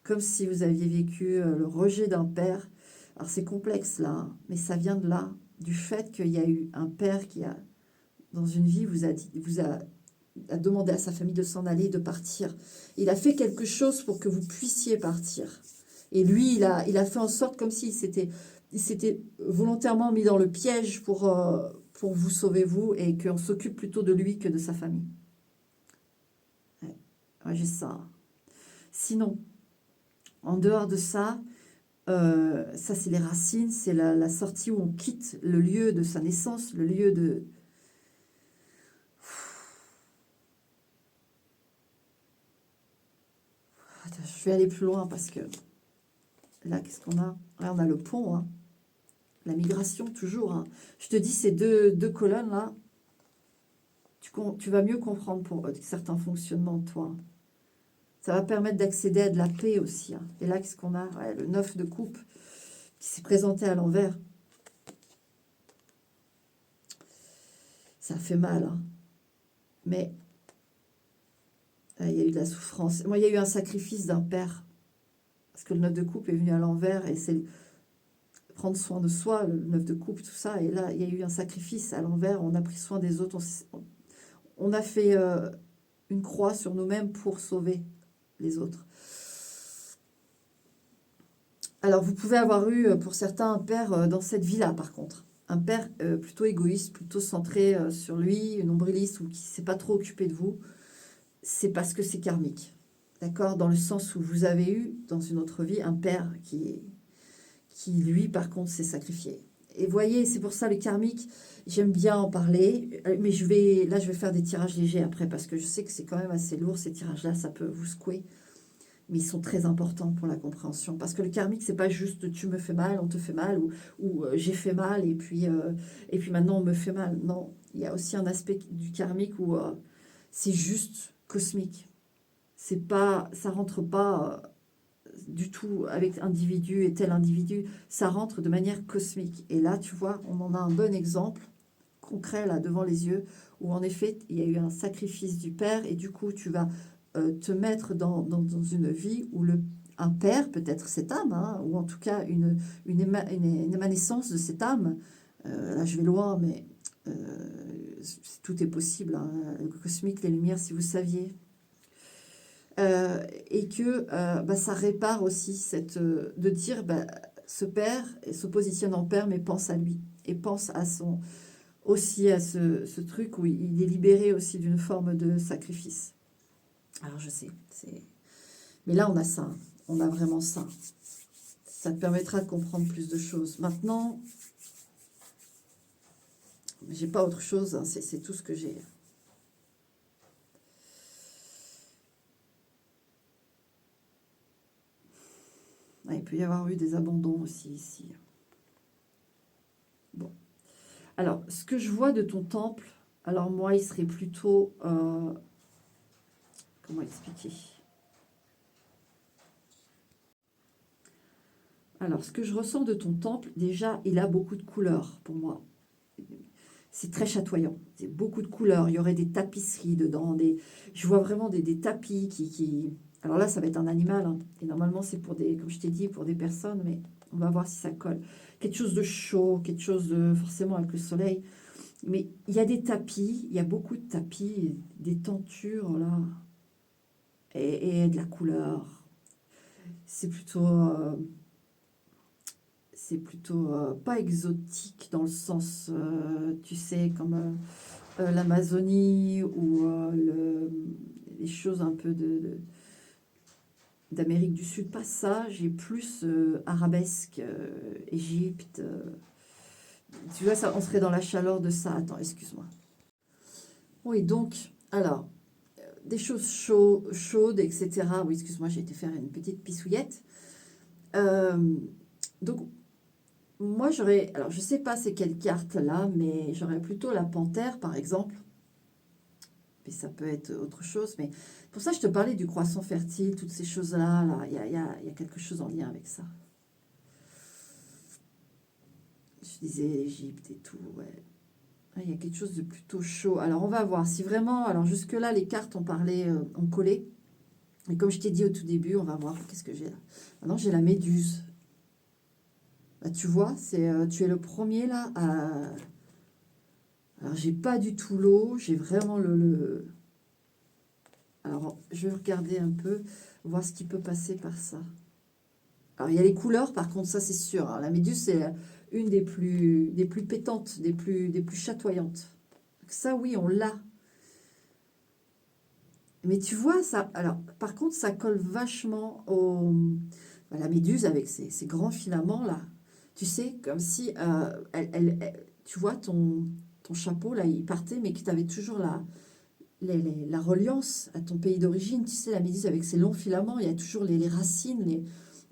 comme si vous aviez vécu le rejet d'un père. Alors c'est complexe là, hein, mais ça vient de là, du fait qu'il y a eu un père qui a, dans une vie, a demandé à sa famille de s'en aller, de partir. Il a fait quelque chose pour que vous puissiez partir. Et lui, il a fait en sorte comme il s'était volontairement mis dans le piège pour vous sauver vous et qu'on s'occupe plutôt de lui que de sa famille. Ouais, ouais, j'ai ça. Sinon, en dehors de ça, ça c'est les racines, c'est la sortie où on quitte le lieu de sa naissance, le lieu de... Attends, je vais aller plus loin parce que là, qu'est-ce qu'on a? Là, on a le pont, hein. La migration toujours, hein. Je te dis, ces deux colonnes là, tu vas mieux comprendre pour certains fonctionnements de toi. Ça va permettre d'accéder à de la paix aussi, hein. Et là, qu'est-ce qu'on a? Ouais, le 9 de coupe qui s'est présenté à l'envers. Ça fait mal, hein. Mais il y a eu de la souffrance. Moi, il y a eu un sacrifice d'un père. Parce que le 9 de coupe est venu à l'envers et c'est prendre soin de soi, le 9 de coupe, tout ça. Et là, il y a eu un sacrifice à l'envers. On a pris soin des autres. On a fait une croix sur nous-mêmes pour sauver les autres. Alors, vous pouvez avoir eu, pour certains, un père dans cette vie-là, par contre. Un père plutôt égoïste, plutôt centré sur lui, nombriliste, ou qui ne s'est pas trop occupé de vous. C'est parce que c'est karmique. D'accord? Dans le sens où vous avez eu, dans une autre vie, un père qui lui, par contre, s'est sacrifié. Et voyez, c'est pour ça le karmique, j'aime bien en parler, mais je vais faire des tirages légers après, parce que je sais que c'est quand même assez lourd, ces tirages-là, ça peut vous secouer, mais ils sont très importants pour la compréhension, parce que le karmique, c'est pas juste tu me fais mal, on te fait mal, ou j'ai fait mal, et puis maintenant on me fait mal. Non, il y a aussi un aspect du karmique où c'est juste cosmique. C'est pas, ça rentre pas du tout avec individu et tel individu, ça rentre de manière cosmique. Et là, tu vois, on en a un bon exemple concret là devant les yeux, où en effet, il y a eu un sacrifice du père, et du coup, tu vas te mettre dans une vie où un père, peut-être cette âme, hein, ou en tout cas une émanescence de cette âme, là je vais loin, mais tout est possible, hein, le cosmique, les lumières, si vous saviez. Et que ça répare aussi de dire ce père se positionne en père mais pense à lui et pense aussi à ce truc où il est libéré aussi d'une forme de sacrifice. Alors je sais, mais là on a ça, on a vraiment ça. Ça te permettra de comprendre plus de choses. Maintenant, j'ai pas autre chose, hein, c'est tout ce que j'ai. Ouais, il peut y avoir eu des abandons aussi ici. Bon. Alors, ce que je vois de ton temple, alors moi, il serait plutôt... comment expliquer? Alors, ce que je ressens de ton temple, déjà, il a beaucoup de couleurs pour moi. C'est très chatoyant. C'est beaucoup de couleurs. Il y aurait des tapisseries dedans. Je vois vraiment des tapis qui... Alors là, ça va être un animal, hein. Et normalement, c'est pour des, comme je t'ai dit, pour des personnes, mais on va voir si ça colle. Quelque chose de chaud, quelque chose de... Forcément avec le soleil. Mais il y a des tapis, il y a beaucoup de tapis, des tentures, là. Et de la couleur. C'est plutôt... c'est plutôt pas exotique dans le sens, tu sais, comme l'Amazonie ou les choses un peu d'Amérique du Sud. Pas ça, j'ai plus arabesque, Égypte. Tu vois, ça, on serait dans la chaleur de ça. Attends, excuse-moi. Oui, donc, alors, des choses chaudes, etc. Oui, excuse-moi, j'ai été faire une petite pissouillette. Euh, donc, moi, j'aurais... Alors, je sais pas c'est quelle carte là, mais j'aurais plutôt la panthère, par exemple. Mais ça peut être autre chose. Mais pour ça, je te parlais du croissant fertile, toutes ces choses-là. Là, il y a quelque chose en lien avec ça. Je disais l'Égypte et tout, ouais. Ah, il y a quelque chose de plutôt chaud. Alors, on va voir si vraiment... Alors, jusque-là, les cartes ont parlé, ont collé. Et comme je t'ai dit au tout début, on va voir qu'est-ce que j'ai là. Maintenant, j'ai la méduse. Bah, tu vois, tu es le premier là à... Alors, j'ai pas du tout l'eau, j'ai vraiment Alors, je vais regarder un peu, voir ce qui peut passer par ça. Alors, il y a les couleurs, par contre, ça c'est sûr, hein. La méduse, c'est une des plus pétantes, des plus chatoyantes. Donc ça, oui, on l'a. Mais tu vois, ça... Alors, par contre, ça colle vachement à la méduse avec ses grands filaments, là. Tu sais, comme si, tu vois, ton chapeau, là, il partait, mais que tu avais toujours la reliance à ton pays d'origine. Tu sais, la méduse avec ses longs filaments, il y a toujours les racines,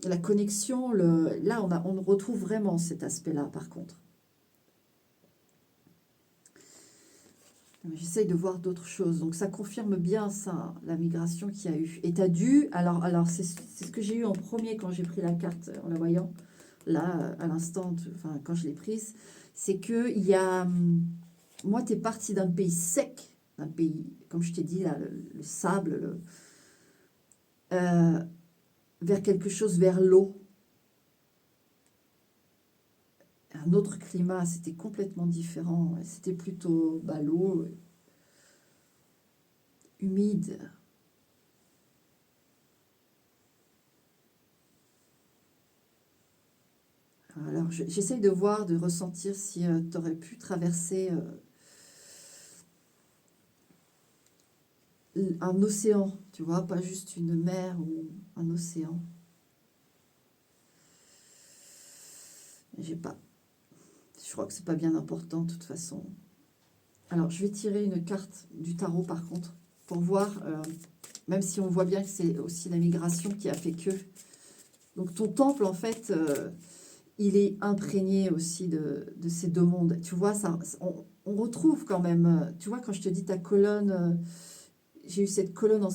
la connexion. Là, on retrouve vraiment cet aspect-là, par contre. J'essaye de voir d'autres choses. Donc, ça confirme bien ça, hein, la migration qu'il y a eu. Et tu as dû... Alors c'est ce que j'ai eu en premier quand j'ai pris la carte en la voyant. Là, à l'instant, enfin, quand je l'ai prise, c'est que il y a... Moi, tu es parti d'un pays sec, d'un pays, comme je t'ai dit, là, le sable, euh, vers quelque chose, vers l'eau. Un autre climat, c'était complètement différent. C'était plutôt l'eau, humide. Alors, j'essaye de voir, de ressentir si tu aurais pu traverser un océan, tu vois, pas juste une mer ou un océan. J'ai pas. Je crois que c'est pas bien important de toute façon. Alors, je vais tirer une carte du tarot par contre, pour voir, même si on voit bien que c'est aussi la migration qui a fait que. Donc, ton temple, en fait, il est imprégné aussi de ces deux mondes. Tu vois, on retrouve quand même, tu vois, quand je te dis ta colonne, j'ai eu cette colonne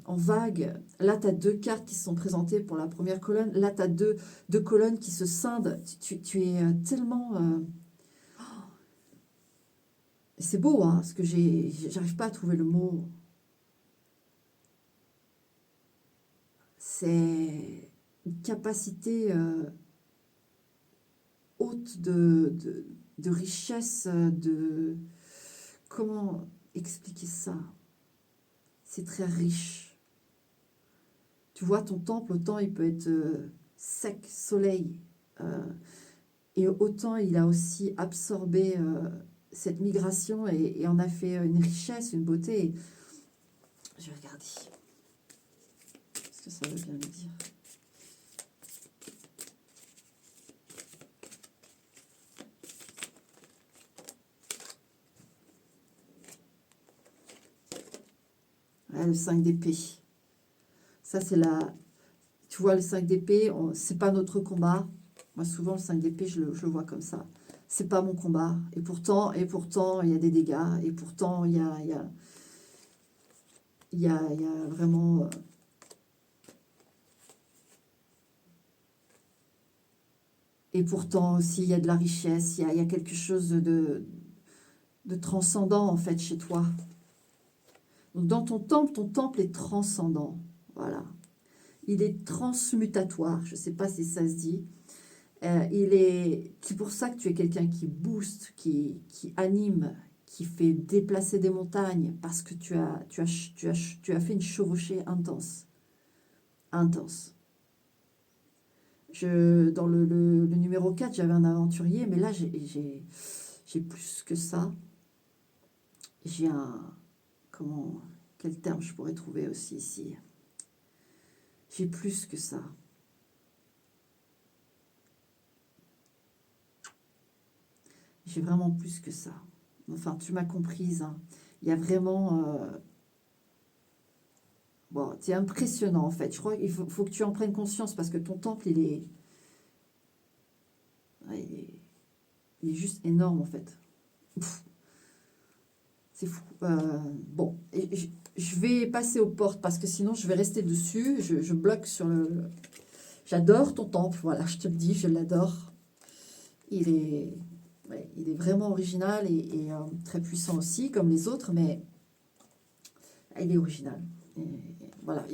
en vague. Là, tu as deux cartes qui se sont présentées pour la première colonne. Là, tu as deux colonnes qui se scindent. Tu es tellement... c'est beau, hein, parce que j'arrive pas à trouver le mot. C'est une capacité haute de richesse, de... Comment expliquer ça? C'est très riche. Tu vois, ton temple, autant il peut être sec, soleil, euh, et autant il a aussi absorbé cette migration et en a fait une richesse, une beauté. Je vais regarder. Est-ce que ça veut bien le dire? Ouais, le 5 d'épée. Ça, c'est la... Tu vois, le 5 d'épée, c'est pas notre combat. Moi, souvent, le 5 d'épée, je le vois comme ça. C'est pas mon combat. Et pourtant, il y a des dégâts. Et pourtant, il y a vraiment... et pourtant aussi, il y a de la richesse. Il y a quelque chose de transcendant, en fait, chez toi. Donc, dans ton temple est transcendant. Voilà. Il est transmutatoire. Je ne sais pas si ça se dit. C'est pour ça que tu es quelqu'un qui booste, qui anime, qui fait déplacer des montagnes, parce que tu as fait une chevauchée intense. Intense. Dans le numéro 4, j'avais un aventurier, mais là, j'ai plus que ça. J'ai quel terme je pourrais trouver aussi ici? J'ai plus que ça. J'ai vraiment plus que ça. Enfin, tu m'as comprise. Hein. Il y a vraiment... bon, c'est impressionnant, en fait. Je crois qu'il faut que tu en prennes conscience, parce que ton temple, il est juste énorme, en fait. C'est fou. Bon, et je vais passer aux portes, parce que sinon, je vais rester dessus. Je bloque sur le... J'adore ton temple, voilà, je te le dis, je l'adore. Il est vraiment original et très puissant aussi, comme les autres, mais il est original. Et voilà,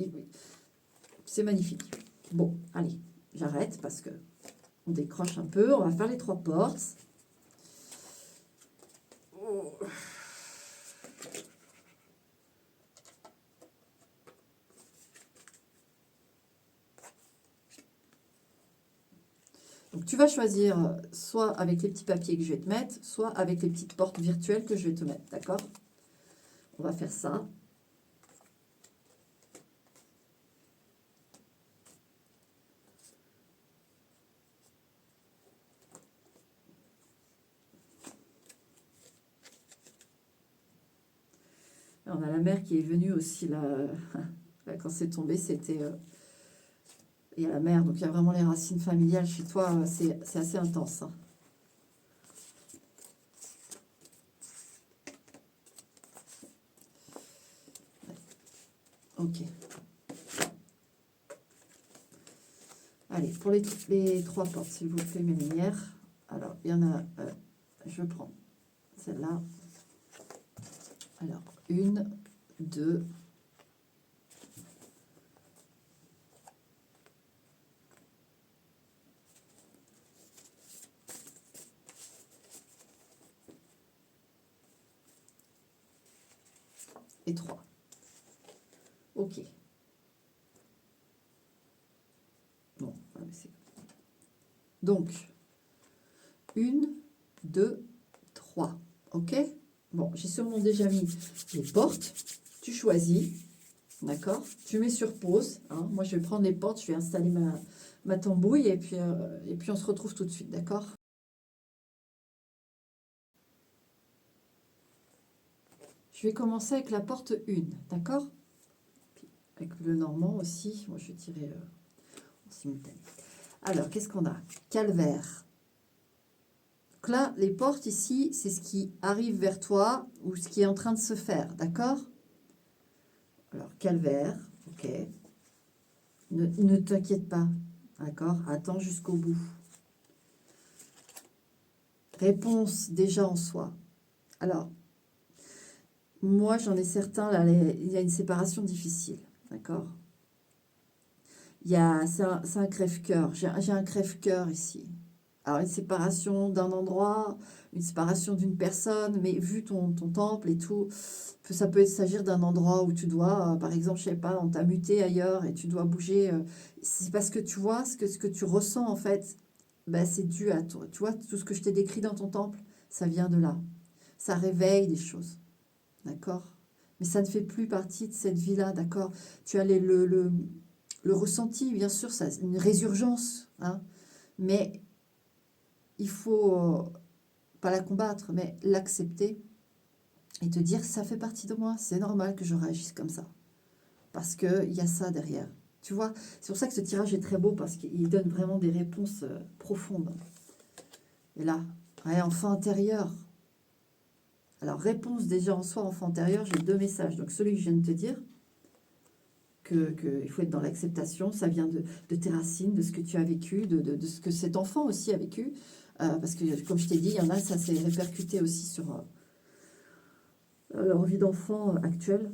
c'est magnifique. Bon, allez, j'arrête parce que on décroche un peu. On va faire les 3 portes. Oh. Donc, tu vas choisir soit avec les petits papiers que je vais te mettre, soit avec les petites portes virtuelles que je vais te mettre, d'accord? On va faire ça. On a la mer qui est venue aussi là, là quand c'est tombé, c'était... il y a la mer, donc il y a vraiment les racines familiales chez toi, c'est assez intense. Hein. Ok. Allez, pour les 3 portes, s'il vous plaît, mes lumières. Alors, il y en a... je prends celle-là. Alors, 1, 2... et 3. Ok. Bon, donc, 1, 2, 3. Ok. Bon, j'ai sûrement déjà mis les portes. Tu choisis. D'accord. Tu mets sur pause. Hein. Moi, je vais prendre les portes. Je vais installer ma tambouille. Et puis, on se retrouve tout de suite. D'accord. Je vais commencer avec la porte 1. D'accord. Avec le normand aussi. Moi, je vais tirer en simultané. Alors, qu'est-ce qu'on a? Calvaire. Donc là, les portes ici, c'est ce qui arrive vers toi ou ce qui est en train de se faire, d'accord? Alors, calvaire, ok. Ne t'inquiète pas, d'accord? Attends jusqu'au bout. Réponse déjà en soi. Alors, moi, j'en ai certains, là, il y a une séparation difficile, d'accord? C'est un crève-cœur. J'ai un crève-cœur ici. Alors, une séparation d'un endroit, une séparation d'une personne, mais vu ton temple et tout, ça peut s'agir d'un endroit où tu dois, par exemple, je sais pas, on t'a muté ailleurs et tu dois bouger. C'est parce que tu vois, ce que tu ressens, en fait, ben, c'est dû à toi. Tu vois, tout ce que je t'ai décrit dans ton temple, ça vient de là. Ça réveille des choses, d'accord? Mais ça ne fait plus partie de cette vie-là, d'accord? Tu as le ressenti, bien sûr, ça, une résurgence, hein, mais il faut pas la combattre, mais l'accepter et te dire ça fait partie de moi, c'est normal que je réagisse comme ça, parce qu'il y a ça derrière. Tu vois, c'est pour ça que ce tirage est très beau, parce qu'il donne vraiment des réponses profondes. Et là, ouais, enfant intérieur. Alors, réponse déjà en soi, enfant intérieur, j'ai deux messages. Donc, celui que je viens de te dire, il faut être dans l'acceptation, ça vient de tes racines, de ce que tu as vécu, de ce que cet enfant aussi a vécu. Parce que, comme je t'ai dit, il y en a, ça s'est répercuté aussi sur leur vie d'enfant actuelle.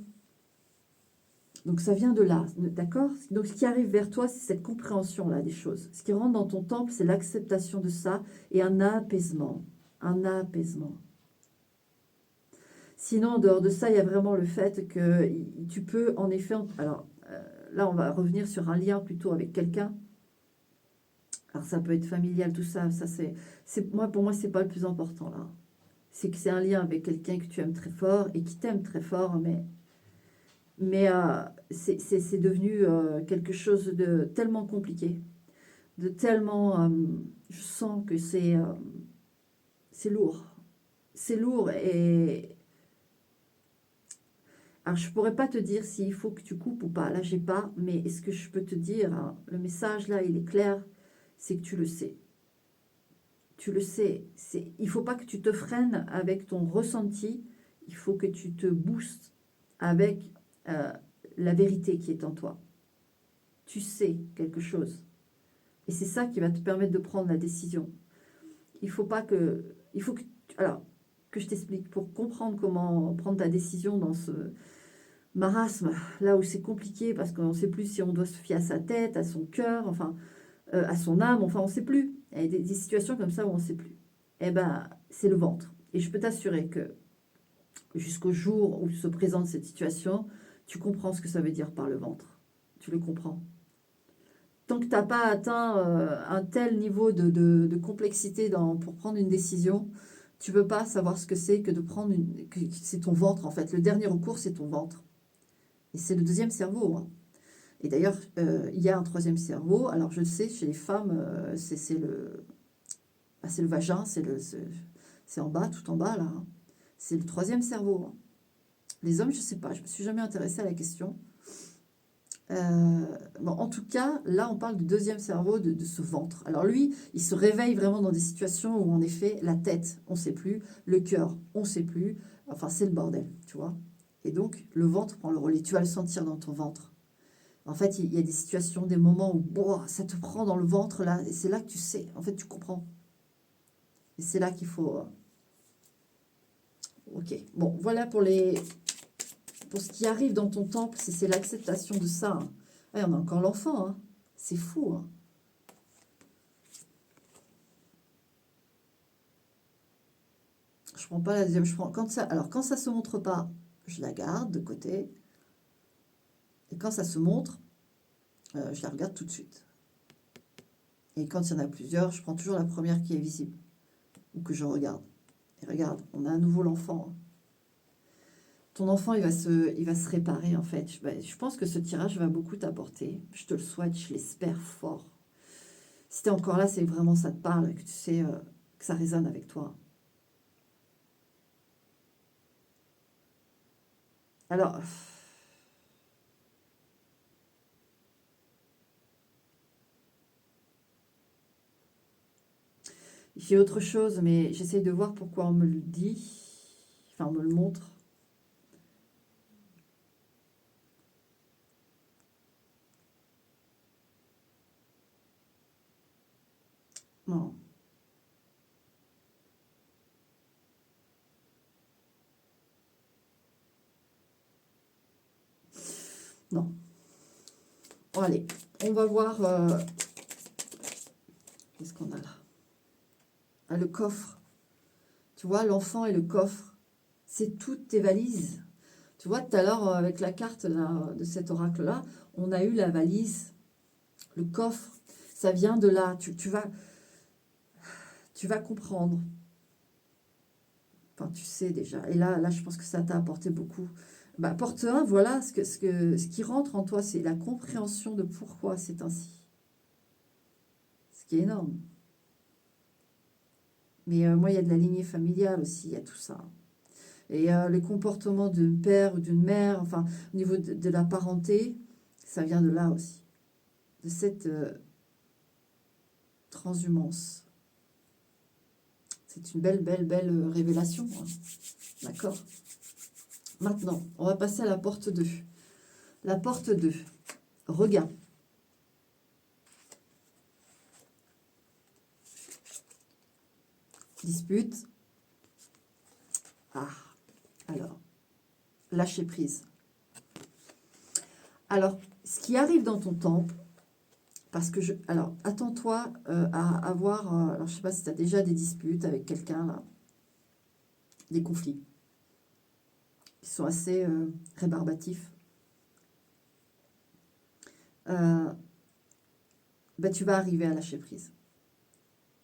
Donc, ça vient de là, d'accord? Donc, ce qui arrive vers toi, c'est cette compréhension-là des choses. Ce qui rentre dans ton temple, c'est l'acceptation de ça et un apaisement. Un apaisement. Sinon, en dehors de ça, il y a vraiment le fait que tu peux, en effet... Alors, là, on va revenir sur un lien plutôt avec quelqu'un. Alors, ça peut être familial, tout ça. Pour moi, c'est pas le plus important, là. C'est que c'est un lien avec quelqu'un que tu aimes très fort et qui t'aime très fort, mais c'est devenu quelque chose de tellement compliqué, de tellement... je sens que c'est lourd. C'est lourd et... Alors, je ne pourrais pas te dire s'il faut que tu coupes ou pas. Là, j'ai pas. Mais ce que je peux te dire, hein, le message, là, il est clair, c'est que tu le sais. Tu le sais. Il ne faut pas que tu te freines avec ton ressenti. Il faut que tu te boostes avec la vérité qui est en toi. Tu sais quelque chose. Et c'est ça qui va te permettre de prendre la décision. Il faut pas que... Il faut que... Alors, que je t'explique. Pour comprendre comment prendre ta décision dans ce marasme, là où c'est compliqué, parce qu'on ne sait plus si on doit se fier à sa tête, à son cœur, enfin, à son âme, enfin, on ne sait plus. Il y a des situations comme ça où on ne sait plus. Eh bien, c'est le ventre. Et je peux t'assurer que jusqu'au jour où se présente cette situation, tu comprends ce que ça veut dire par le ventre. Tu le comprends. Tant que tu n'as pas atteint un tel niveau de complexité pour prendre une décision, tu ne peux pas savoir ce que c'est que de prendre que c'est ton ventre, en fait. Le dernier recours, c'est ton ventre. Et c'est le deuxième cerveau. Hein. Et d'ailleurs, il y a un troisième cerveau. Alors, je le sais, chez les femmes, c'est le vagin, c'est en bas, tout en bas, là. Hein. C'est le troisième cerveau. Hein. Les hommes, je ne sais pas, je ne me suis jamais intéressée à la question. Bon, en tout cas, là, on parle du deuxième cerveau, de ce ventre. Alors lui, il se réveille vraiment dans des situations où, en effet, la tête, on ne sait plus, le cœur, on ne sait plus. Enfin, c'est le bordel, tu vois. Et donc, le ventre prend le relais. Tu vas le sentir dans ton ventre. En fait, il y a des situations, des moments où ça te prend dans le ventre, là, et c'est là que tu sais, en fait, tu comprends. Et c'est là qu'il faut... Ok, bon, voilà pour ce qui arrive dans ton temple, c'est l'acceptation de ça. Hein. Ouais, on a encore l'enfant, hein. C'est fou. Hein. Je prends pas la deuxième, je prends... Alors, quand ça se montre pas, je la garde de côté. Et quand ça se montre, je la regarde tout de suite. Et quand il y en a plusieurs, je prends toujours la première qui est visible. Ou que je regarde. Et regarde, on a à nouveau l'enfant. Hein. Ton enfant, il va se réparer, en fait. Je pense que ce tirage va beaucoup t'apporter. Je te le souhaite, je l'espère fort. Si tu es encore là, c'est vraiment ça te parle, que tu sais que ça résonne avec toi. Alors, j'ai autre chose, mais j'essaye de voir pourquoi on me le dit. Enfin, on me le montre. Non. Non. Bon, allez, on va voir... qu'est-ce qu'on a là? Ah, le coffre. Tu vois, l'enfant et le coffre. C'est toutes tes valises. Tu vois, tout à l'heure, avec la carte là, de cet oracle-là, on a eu la valise, le coffre. Ça vient de là. Tu vas comprendre. Enfin, tu sais déjà. Et là, je pense que ça t'a apporté beaucoup. Bah, porte 1, voilà, ce qui rentre en toi, c'est la compréhension de pourquoi c'est ainsi. Ce qui est énorme. Mais moi, il y a de la lignée familiale aussi, il y a tout ça. Et le comportement d'un père ou d'une mère, enfin, au niveau de la parenté, ça vient de là aussi. de cette transhumance. C'est une belle révélation. Hein. D'accord? Maintenant, on va passer à la porte 2. La porte 2, regain. Dispute. Ah, alors, lâcher prise. Alors, ce qui arrive dans ton temple, parce que alors, attends-toi à avoir, alors je ne sais pas si tu as déjà des disputes avec quelqu'un, là, des conflits, qui sont assez rébarbatifs. Tu vas arriver à lâcher prise.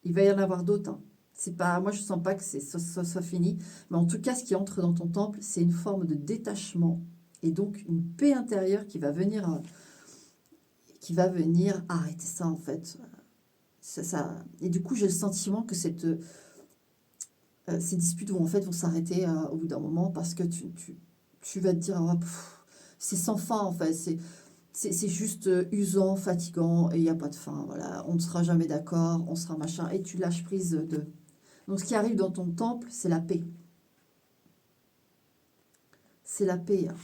Il va y en avoir d'autres. Hein. C'est pas, moi, je ne sens pas que ça soit fini. Mais en tout cas, ce qui entre dans ton temple, c'est une forme de détachement. Et donc, une paix intérieure qui va venir arrêter ça, en fait. Et du coup, j'ai le sentiment que ces disputes vont s'arrêter au bout d'un moment parce que tu vas te dire, oh, c'est sans fin, en fait. C'est juste usant, fatigant et il n'y a pas de fin. Voilà. On ne sera jamais d'accord, on sera machin. Et tu lâches prise de... Donc, ce qui arrive dans ton temple, c'est la paix. C'est la paix. Hein.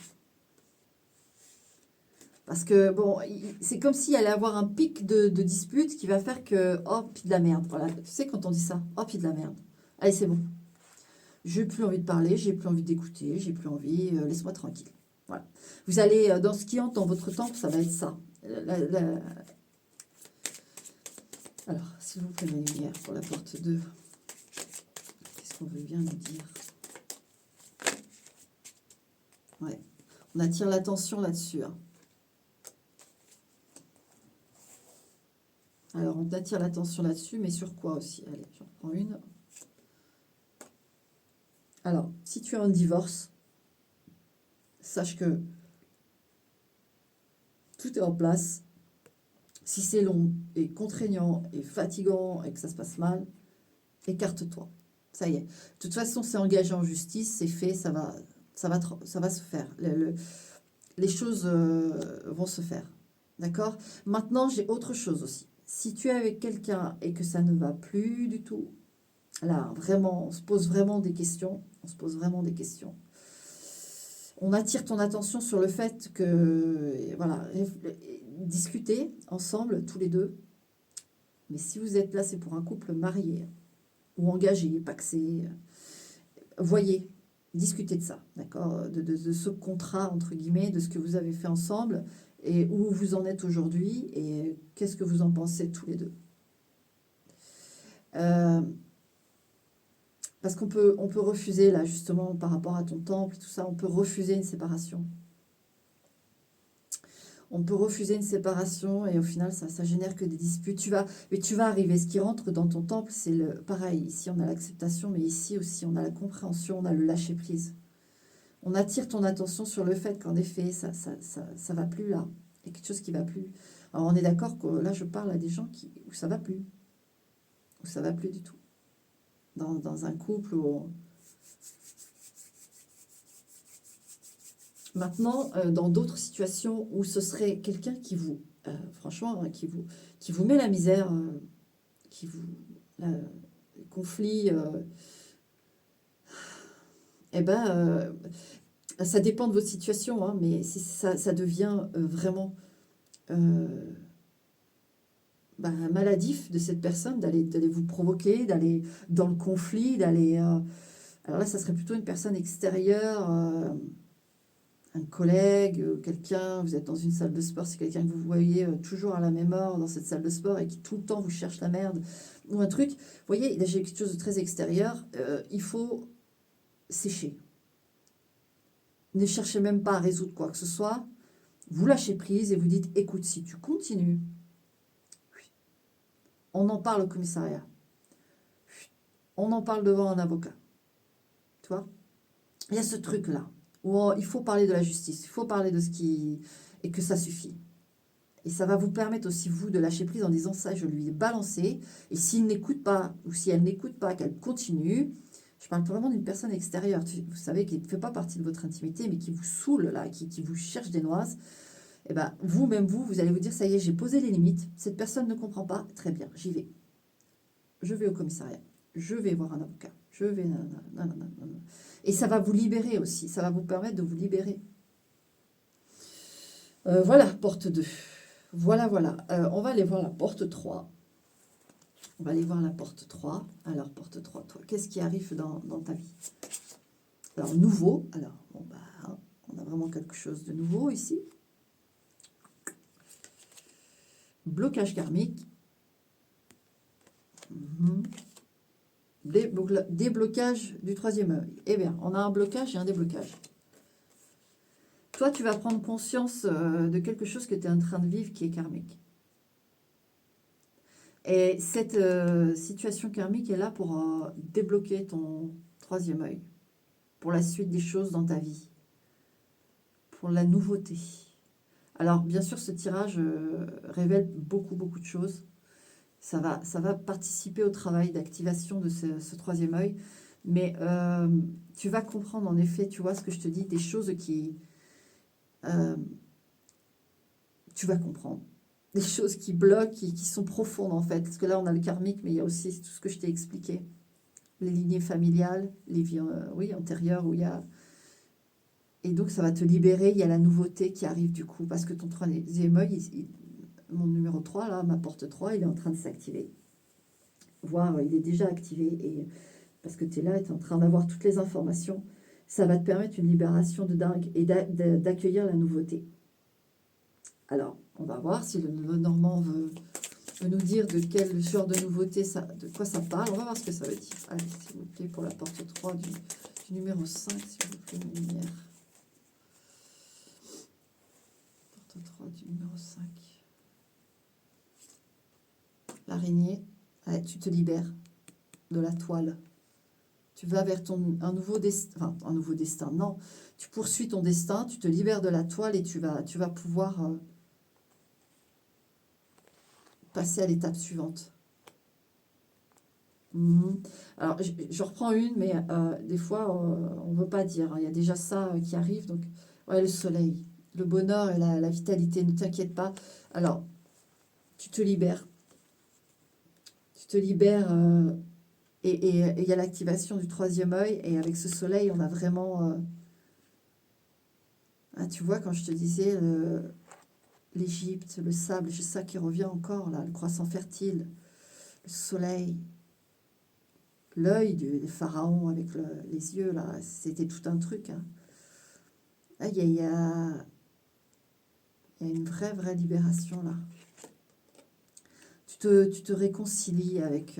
Parce que, bon, c'est comme s'il allait avoir un pic de dispute qui va faire que, oh, pis de la merde. Voilà. Tu sais, quand on dit ça, oh, pis de la merde. Allez, c'est bon. J'ai plus envie de parler, j'ai plus envie d'écouter, j'ai plus envie, laisse-moi tranquille. Voilà. Vous allez, dans ce qui entre dans votre temple, ça va être ça. Alors, s'il vous plaît, ma lumière pour la porte 2. Qu'est-ce qu'on veut bien nous dire? Ouais. On attire l'attention là-dessus. Hein. Alors, on attire l'attention là-dessus, mais sur quoi aussi? Allez, j'en prends une. Alors, si tu as un divorce, sache que tout est en place. Si c'est long et contraignant et fatigant et que ça se passe mal, écarte-toi. Ça y est. De toute façon, c'est engagé en justice, c'est fait, ça va se faire. Les choses vont se faire. D'accord? Maintenant, j'ai autre chose aussi. Si tu es avec quelqu'un et que ça ne va plus du tout, là, vraiment, on se pose vraiment des questions. On se pose vraiment des questions. On attire ton attention sur le fait que, voilà, discuter ensemble, tous les deux. Mais si vous êtes là, c'est pour un couple marié ou engagé, pacsé. Voyez, discutez de ça, d'accord, de ce contrat, entre guillemets, de ce que vous avez fait ensemble et où vous en êtes aujourd'hui et qu'est-ce que vous en pensez tous les deux. Parce qu'on peut refuser, là, justement, par rapport à ton temple, tout ça, on peut refuser une séparation. On peut refuser une séparation et au final, ça génère que des disputes. Mais tu vas arriver. Ce qui rentre dans ton temple, c'est pareil. Ici, on a l'acceptation, mais ici aussi, on a la compréhension, on a le lâcher-prise. On attire ton attention sur le fait qu'en effet, ça va plus là. Il y a quelque chose qui va plus. Alors, on est d'accord que là, je parle à des gens où ça va plus. Où ça va plus du tout. Dans un couple où... Maintenant, dans d'autres situations où ce serait quelqu'un qui vous, franchement, hein, qui vous met la misère, qui vous, les conflits, ça dépend de votre situation, hein, mais si ça devient vraiment maladif de cette personne, d'aller vous provoquer, d'aller dans le conflit, d'aller... alors là, ça serait plutôt une personne extérieure... un collègue, quelqu'un, vous êtes dans une salle de sport, c'est quelqu'un que vous voyez toujours à la même heure dans cette salle de sport et qui tout le temps vous cherche la merde, ou un truc, vous voyez, j'ai quelque chose de très extérieur, il faut sécher. Ne cherchez même pas à résoudre quoi que ce soit, vous lâchez prise et vous dites, écoute, si tu continues, on en parle au commissariat, on en parle devant un avocat, tu vois, il y a ce truc-là. Où il faut parler de la justice, il faut parler de ce qui... et que ça suffit. Et ça va vous permettre aussi, vous, de lâcher prise en disant ça, je lui ai balancé, et s'il n'écoute pas, ou si elle n'écoute pas, qu'elle continue, je parle vraiment d'une personne extérieure, vous savez, qui ne fait pas partie de votre intimité, mais qui vous saoule, là, qui vous cherche des noises, Et ben vous, même vous allez vous dire, ça y est, j'ai posé les limites. Cette personne ne comprend pas. Très bien, j'y vais. Je vais au commissariat. Je vais voir un avocat. Je vais... nanana. Et ça va vous libérer aussi. Ça va vous permettre de vous libérer. Voilà, porte 2. Voilà. On va aller voir la porte 3. On va aller voir la porte 3. Alors, porte 3, toi, qu'est-ce qui arrive dans ta vie? Alors, nouveau. Alors, bon, bah, on a vraiment quelque chose de nouveau ici. Blocage karmique. Déblocage du troisième œil. Eh bien, on a un blocage et un déblocage. Toi, tu vas prendre conscience de quelque chose que tu es en train de vivre qui est karmique. Et cette situation karmique est là pour débloquer ton troisième œil, pour la suite des choses dans ta vie, pour la nouveauté. Alors, bien sûr, ce tirage révèle beaucoup de choses. Ça va participer au travail d'activation de ce troisième œil. Mais tu vas comprendre, en effet, tu vois ce que je te dis, des choses qui... tu vas comprendre. Des choses qui bloquent, qui sont profondes, en fait. Parce que là, on a le karmique, mais il y a aussi tout ce que je t'ai expliqué. Les lignées familiales, les vies antérieures, où il y a... Et donc, ça va te libérer. Il y a la nouveauté qui arrive, du coup, parce que ton troisième œil, mon numéro 3, là, ma porte 3, il est en train de s'activer. Voire, il est déjà activé. Et parce que tu es là et tu es en train d'avoir toutes les informations. Ça va te permettre une libération de dingue et d'accueillir la nouveauté. Alors, on va voir si le Normand veut nous dire de quel genre de nouveauté, de quoi ça parle. On va voir ce que ça veut dire. Allez, s'il vous plaît, pour la porte 3 du numéro 5, s'il vous plaît, ma lumière. Porte 3 du numéro 5. L'araignée, ouais, tu te libères de la toile. Tu vas vers un nouveau destin, enfin, un nouveau destin, non. Tu poursuis ton destin, tu te libères de la toile et tu vas pouvoir passer à l'étape suivante. Alors, je reprends une, mais des fois, on ne veut pas dire. Il y a déjà ça qui arrive. Donc, ouais, le soleil, le bonheur et la vitalité, ne t'inquiète pas. Alors, tu te libères. Tu te libères et il y a l'activation du troisième œil. Et avec ce soleil, on a vraiment... tu vois, quand je te disais l'Égypte, le sable, c'est ça qui revient encore, là, le croissant fertile, le soleil, l'œil du pharaon avec les yeux, là, c'était tout un truc. Hein. Il y a une vraie libération, là. Tu te réconcilies avec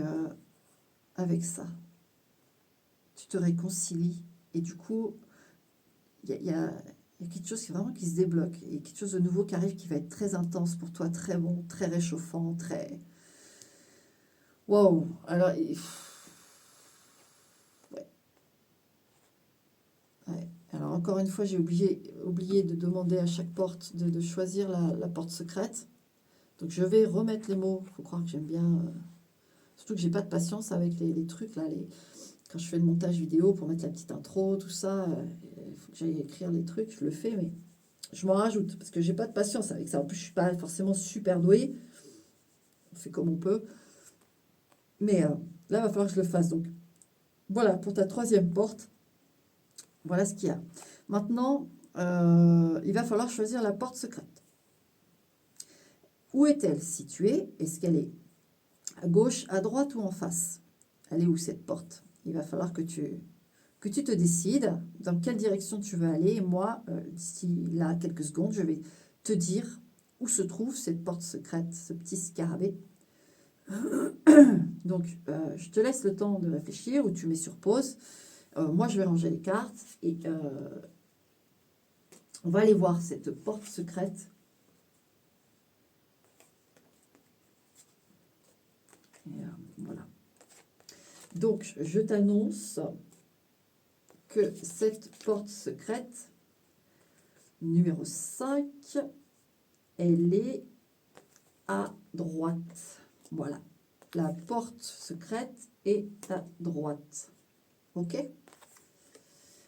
ça. Tu te réconcilies. Et du coup, il y a quelque chose qui se débloque. Il y a quelque chose de nouveau qui arrive qui va être très intense pour toi, très bon, très réchauffant, très... Wow. Alors, ouais. Alors encore une fois, j'ai oublié de demander à chaque porte de choisir la porte secrète. Donc je vais remettre les mots. Il faut croire que j'aime bien... surtout que j'ai pas de patience avec les trucs, là. Quand je fais le montage vidéo pour mettre la petite intro, tout ça, il faut que j'aille écrire les trucs. Je le fais, mais je m'en rajoute. Parce que j'ai pas de patience avec ça. En plus, je suis pas forcément super douée. On fait comme on peut. Mais là, il va falloir que je le fasse. Donc voilà, pour ta troisième porte. Voilà ce qu'il y a. Maintenant, il va falloir choisir la porte secrète. Où est-elle située? Est-ce qu'elle est à gauche, à droite ou en face? Elle est où cette porte? Il va falloir que tu te décides dans quelle direction tu veux aller. Et moi, d'ici là quelques secondes, je vais te dire où se trouve cette porte secrète, ce petit scarabée. Donc, je te laisse le temps de réfléchir ou tu mets sur pause. Moi, je vais ranger les cartes et on va aller voir cette porte secrète. Et, voilà. Donc, je t'annonce que cette porte secrète, numéro 5, elle est à droite. Voilà. La porte secrète est à droite. OK?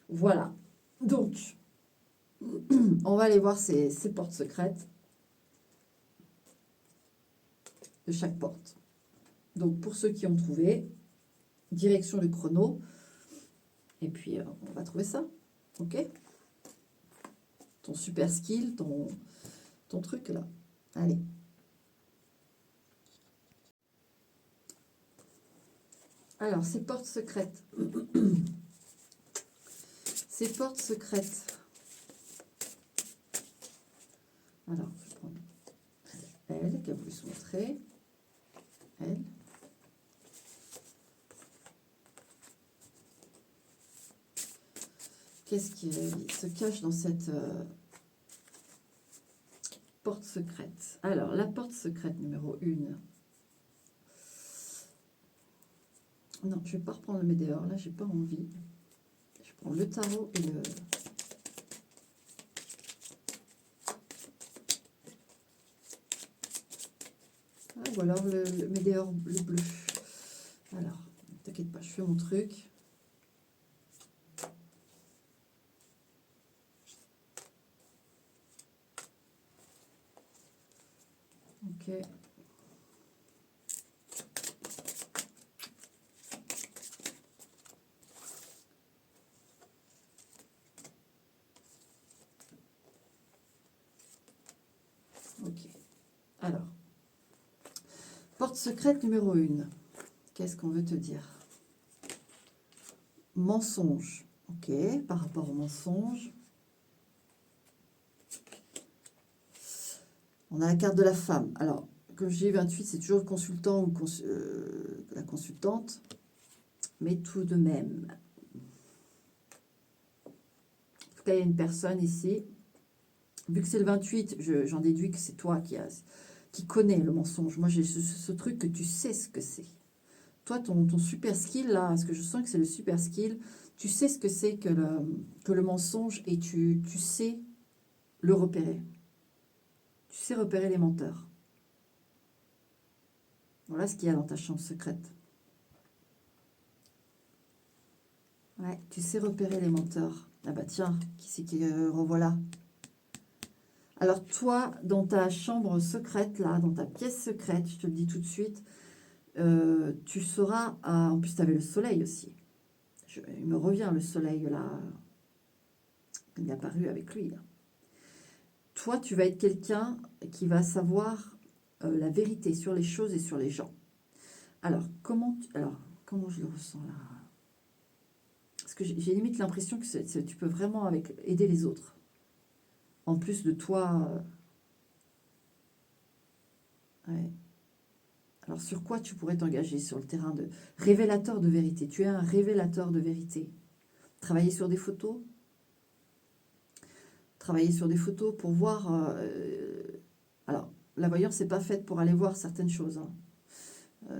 Voilà. Donc, On va aller voir ces portes secrètes de chaque porte. Donc, pour ceux qui ont trouvé, direction le chrono. Et puis, on va trouver ça. Ok? Ton super skill, ton truc là. Allez. Alors, ces portes secrètes. Ces portes secrètes. Alors, je vais prendre elle qui a voulu se montrer. Elle. Qu'est-ce qui se cache dans cette porte secrète? Alors, la porte secrète numéro 1. Non, je ne vais pas reprendre le météore. Là, j'ai pas envie. Je prends le tarot et le... Ah, ou alors le météore bleu. Alors, t'inquiète pas, je fais mon truc. Ok. Ok. Alors, porte secrète numéro 1. Qu'est-ce qu'on veut te dire? Mensonge. Ok, par rapport au mensonge. On a la carte de la femme. Alors, comme je dis, 28, c'est toujours le consultant ou la consultante. Mais tout de même. En tout cas, il y a une personne ici. Vu que c'est le 28, j'en déduis que c'est toi qui connais le mensonge. Moi, j'ai ce truc que tu sais ce que c'est. Toi, ton super skill, là, parce que je sens que c'est le super skill, tu sais ce que c'est que le mensonge et tu sais le repérer. Tu sais repérer les menteurs. Voilà ce qu'il y a dans ta chambre secrète. Ouais, tu sais repérer les menteurs. Ah bah tiens, qui c'est qui revoilà. Alors toi, dans ta chambre secrète, là, dans ta pièce secrète, je te le dis tout de suite, tu sauras... en plus, tu avais le soleil aussi. Il me revient le soleil, là. Il est apparu avec lui, là. Toi, tu vas être quelqu'un qui va savoir la vérité sur les choses et sur les gens. Alors, comment je le ressens, là? Parce que j'ai limite l'impression que tu peux vraiment aider les autres. En plus de toi... ouais. Alors, sur quoi tu pourrais t'engager? Sur le terrain de révélateur de vérité. Tu es un révélateur de vérité. Travailler sur des photos. Travailler sur des photos pour voir... alors, la voyance n'est pas faite pour aller voir certaines choses. Hein.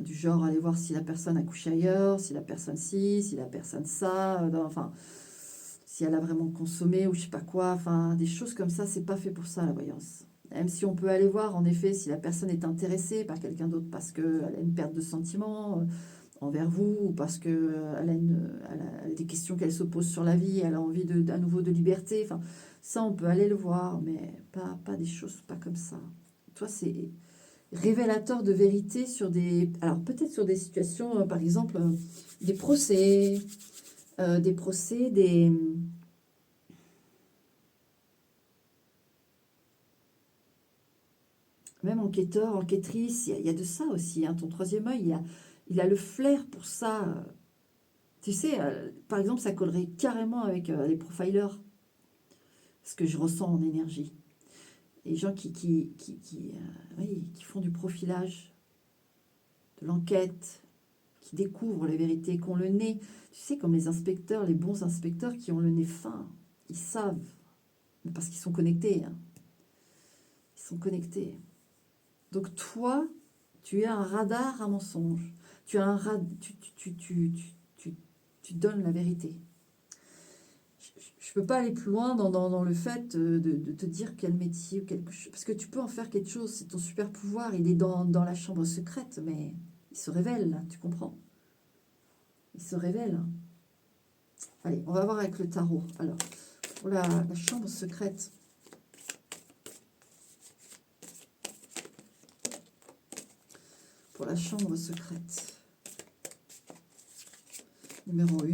Du genre, aller voir si la personne a couché ailleurs, si la personne ci, si la personne ça. Enfin, si elle a vraiment consommé ou je sais pas quoi. Enfin, des choses comme ça, c'est pas fait pour ça, la voyance. Même si on peut aller voir, en effet, si la personne est intéressée par quelqu'un d'autre parce qu'elle a une perte de sentiment envers vous, ou parce qu'elle elle a des questions qu'elle se pose sur la vie, elle a envie à nouveau de liberté. Enfin, ça, on peut aller le voir, mais pas des choses pas comme ça. Toi, c'est révélateur de vérité sur des... Alors, peut-être sur des situations, par exemple, des procès, des... Même enquêteur, enquêtrice, il y a de ça aussi. Hein. Ton troisième œil, il a le flair pour ça. Tu sais, par exemple, ça collerait carrément avec les profilers, ce que je ressens en énergie. Les gens oui, qui font du profilage, de l'enquête, qui découvrent les vérités, qui ont le nez. Tu sais, comme les inspecteurs, les bons inspecteurs qui ont le nez fin, ils savent, mais parce qu'ils sont connectés. Hein. Ils sont connectés. Donc toi, tu es un radar à mensonges. Tu as tu donnes la vérité. Je ne peux pas aller plus loin dans le fait de te dire quel métier ou quelque chose. Parce que tu peux en faire quelque chose. C'est ton super pouvoir. Il est dans la chambre secrète, mais il se révèle, là, tu comprends? Il se révèle. Allez, on va voir avec le tarot. Alors, pour la chambre secrète pour la chambre secrète. Numéro 1.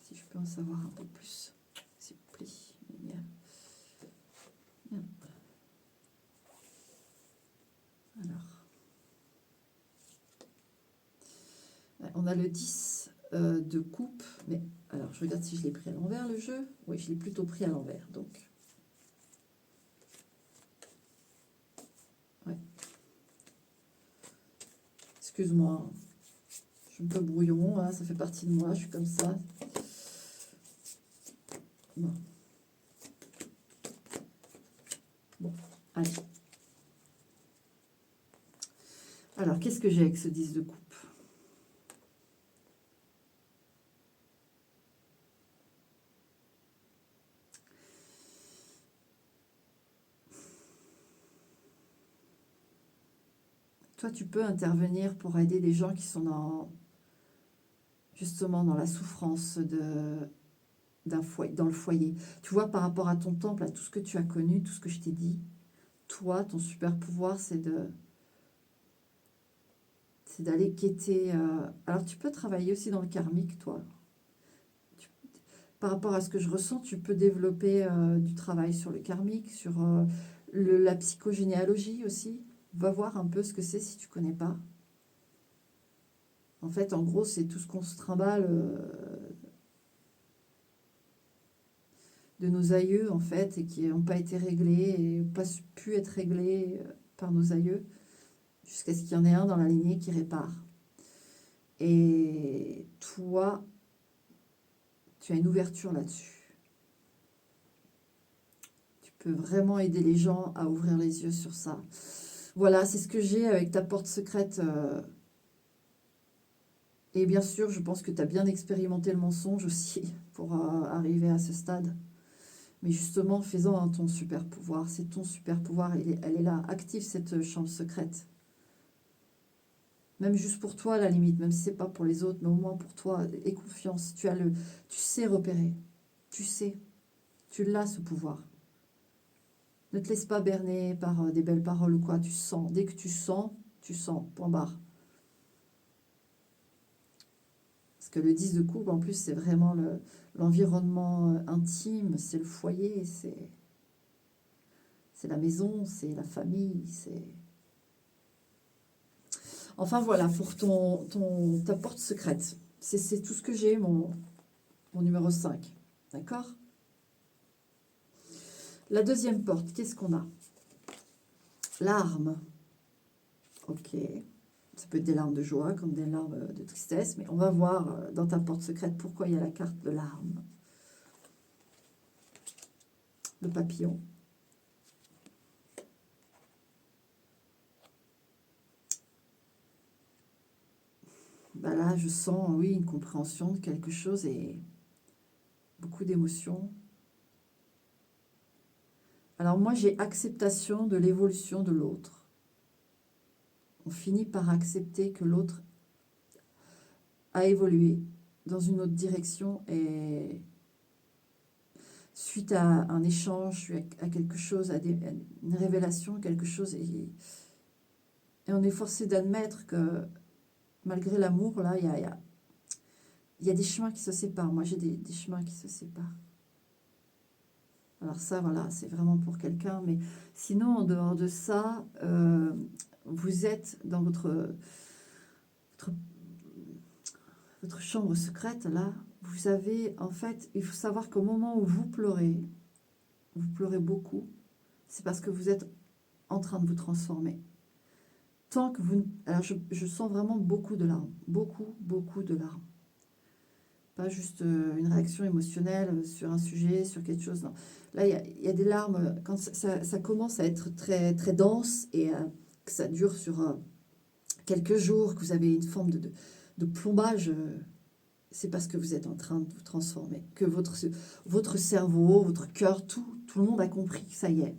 Si je peux en savoir un peu plus, s'il vous plaît. Bien. Bien. Alors. On a le 10 de coupe, mais alors je regarde si je l'ai pris à l'envers le jeu. Oui, je l'ai plutôt pris à l'envers, donc. Ouais. Excuse-moi, je suis un peu brouillon, hein, ça fait partie de moi, je suis comme ça. Bon. Bon, allez. Alors, qu'est-ce que j'ai avec ce 10 de coupe? Toi, tu peux intervenir pour aider des gens qui sont justement dans la souffrance dans le foyer. Tu vois, par rapport à ton temple, à tout ce que tu as connu, tout ce que je t'ai dit, toi, ton super pouvoir, c'est d'aller quêter. Alors, tu peux travailler aussi dans le karmique, toi. Par rapport à ce que je ressens, tu peux développer du travail sur le karmique, sur la psychogénéalogie aussi. Va voir un peu ce que c'est si tu connais pas. En fait, en gros, c'est tout ce qu'on se trimballe de nos aïeux, en fait, et qui n'ont pas été réglés, et pas pu être réglés par nos aïeux, jusqu'à ce qu'il y en ait un dans la lignée qui répare. Et toi, tu as une ouverture là-dessus. Tu peux vraiment aider les gens à ouvrir les yeux sur ça. Voilà, c'est ce que j'ai avec ta porte secrète. Et bien sûr, je pense que tu as bien expérimenté le mensonge aussi pour arriver à ce stade. Mais justement, fais-en ton super pouvoir. C'est ton super pouvoir, elle est là. Active cette chambre secrète. Même juste pour toi, à la limite, même si c'est pas pour les autres, mais au moins pour toi, aie confiance. Tu sais repérer. Tu sais. Tu l'as, ce pouvoir. Ne te laisse pas berner par des belles paroles ou quoi. Tu sens. Dès que tu sens, point barre. Parce que le 10 de coupe, en plus, c'est vraiment l'environnement intime, c'est le foyer, c'est la maison, c'est la famille, c'est... Enfin voilà, pour ta porte secrète. C'est tout ce que j'ai, mon numéro 5. D'accord? La deuxième porte, qu'est-ce qu'on a? Larmes. Ok. Ça peut être des larmes de joie comme des larmes de tristesse, mais on va voir dans ta porte secrète pourquoi il y a la carte de larmes. Le papillon. Bah là, je sens, oui, une compréhension de quelque chose et beaucoup d'émotions. Alors moi, j'ai acceptation de l'évolution de l'autre. On finit par accepter que l'autre a évolué dans une autre direction et suite à un échange, à quelque chose, à une révélation, quelque chose, et on est forcé d'admettre que malgré l'amour, là, il y a des chemins qui se séparent. Moi, j'ai des chemins qui se séparent. Alors ça, voilà, c'est vraiment pour quelqu'un. Mais sinon, en dehors de ça, vous êtes dans votre chambre secrète, là. Vous avez, en fait, il faut savoir qu'au moment où vous pleurez beaucoup, c'est parce que vous êtes en train de vous transformer. Tant que vous... Alors, je sens vraiment beaucoup de larmes. Beaucoup, beaucoup de larmes. Pas juste une réaction émotionnelle sur un sujet, sur quelque chose. Non. Là, il y a des larmes. Quand ça commence à être très, très dense et que ça dure sur quelques jours, que vous avez une forme de plombage, c'est parce que vous êtes en train de vous transformer. Que votre cerveau, votre cœur, tout le monde a compris. Ça y est,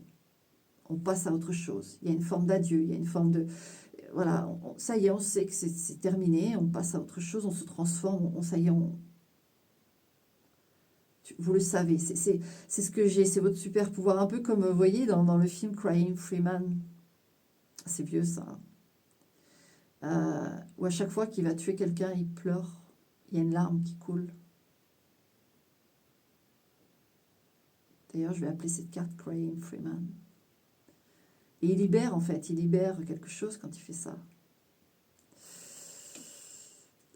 on passe à autre chose. Il y a une forme d'adieu, il y a une forme de... Voilà, ça y est, on sait que c'est terminé, on passe à autre chose, on se transforme, ça y est, vous le savez, c'est ce que j'ai, c'est votre super pouvoir, un peu comme vous voyez dans le film Crying Freeman. C'est vieux ça. Ou à chaque fois qu'il va tuer quelqu'un, il pleure. Il y a une larme qui coule. D'ailleurs, je vais appeler cette carte Crying Freeman. Et il libère, en fait, il libère quelque chose quand il fait ça.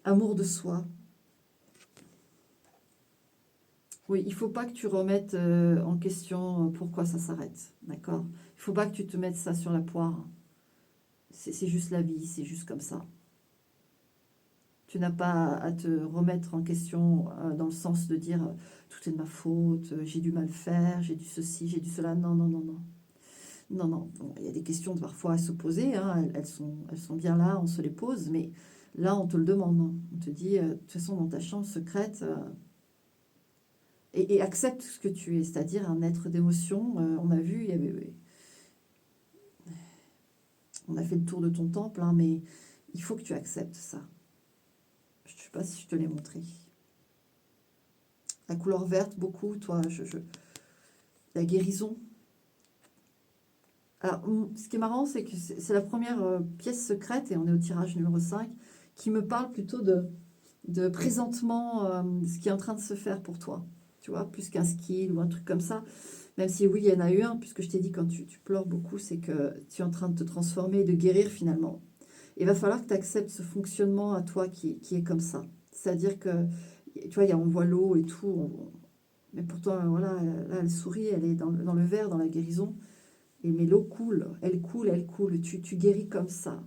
Amour de soi. Oui, il ne faut pas que tu remettes en question pourquoi ça s'arrête, d'accord? Il ne faut pas que tu te mettes ça sur la poire. C'est juste la vie, c'est juste comme ça. Tu n'as pas à te remettre en question dans le sens de dire tout est de ma faute, j'ai dû mal faire, j'ai dû ceci, j'ai dû cela. Non, non, non, non. Non, non. Bon, il y a des questions parfois à se poser, hein, elles sont bien là, on se les pose, mais là, on te le demande. Non. On te dit, de toute façon, dans ta chambre secrète, et accepte ce que tu es, c'est-à-dire un être d'émotion. On a vu, on a fait le tour de ton temple, hein, mais il faut que tu acceptes ça. Je ne sais pas si je te l'ai montré. La couleur verte, beaucoup, toi, la guérison. Alors, ce qui est marrant, c'est que c'est la première pièce secrète, et on est au tirage numéro 5, qui me parle plutôt de présentement, ce qui est en train de se faire pour toi. Tu vois, plus qu'un skill ou un truc comme ça. Même si oui, il y en a eu un, puisque je t'ai dit, quand tu pleures beaucoup, c'est que tu es en train de te transformer et de guérir finalement. Il va falloir que tu acceptes ce fonctionnement à toi qui est comme ça. C'est-à-dire que, tu vois, on voit l'eau et tout, mais pourtant, voilà, là, elle sourit, elle est dans le vert, dans la guérison. Mais l'eau coule, elle coule, elle coule. Tu guéris comme ça.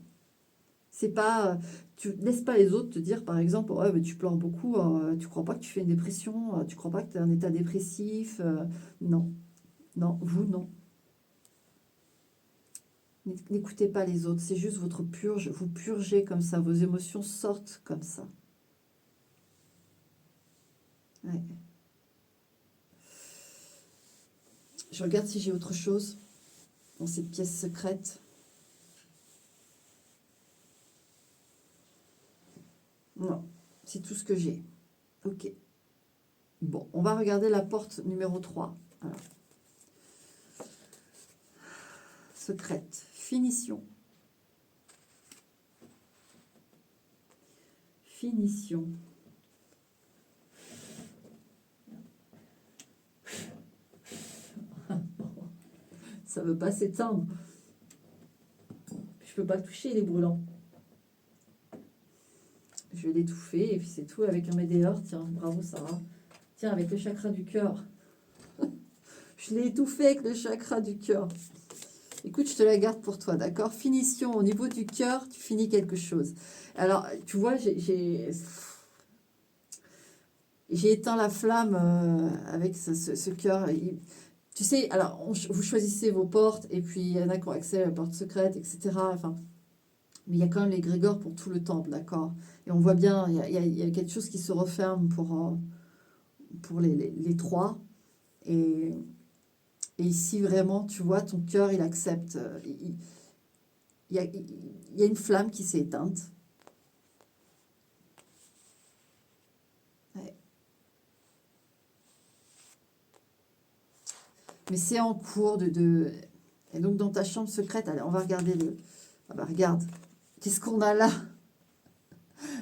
C'est pas, tu laisses pas les autres te dire, par exemple, ouais, mais tu pleures beaucoup, tu crois pas que tu fais une dépression, tu crois pas que tu es en état dépressif. Non, non, vous non. N'écoutez pas les autres, c'est juste votre purge. Vous purgez comme ça, vos émotions sortent comme ça. Ouais. Je regarde si j'ai autre chose dans cette pièce secrète. Non, c'est tout ce que j'ai. Ok. Bon, on va regarder la porte numéro 3. Alors, secrète, finition. Finition. Ça ne veut pas s'éteindre. Je ne peux pas toucher, il est brûlant. Je vais l'étouffer et puis c'est tout avec un médéor. Tiens, bravo Sarah. Tiens, avec le chakra du cœur. Je l'ai étouffé avec le chakra du cœur. Écoute, je te la garde pour toi, d'accord? Finition, au niveau du cœur, tu finis quelque chose. Alors, tu vois, j'ai éteint la flamme avec ce cœur. Tu sais, alors, vous choisissez vos portes, et puis il y en a qui ont accès à la porte secrète, etc. Enfin, mais il y a quand même les grégores pour tout le temple, d'accord? Et on voit bien, il y a quelque chose qui se referme pour les trois. Et, et ici, vraiment, tu vois, ton cœur, il accepte. Il y a une flamme qui s'est éteinte. Ouais. Mais c'est en cours Et donc, dans ta chambre secrète, allez, on va regarder le... Ah bah, regarde, qu'est-ce qu'on a là?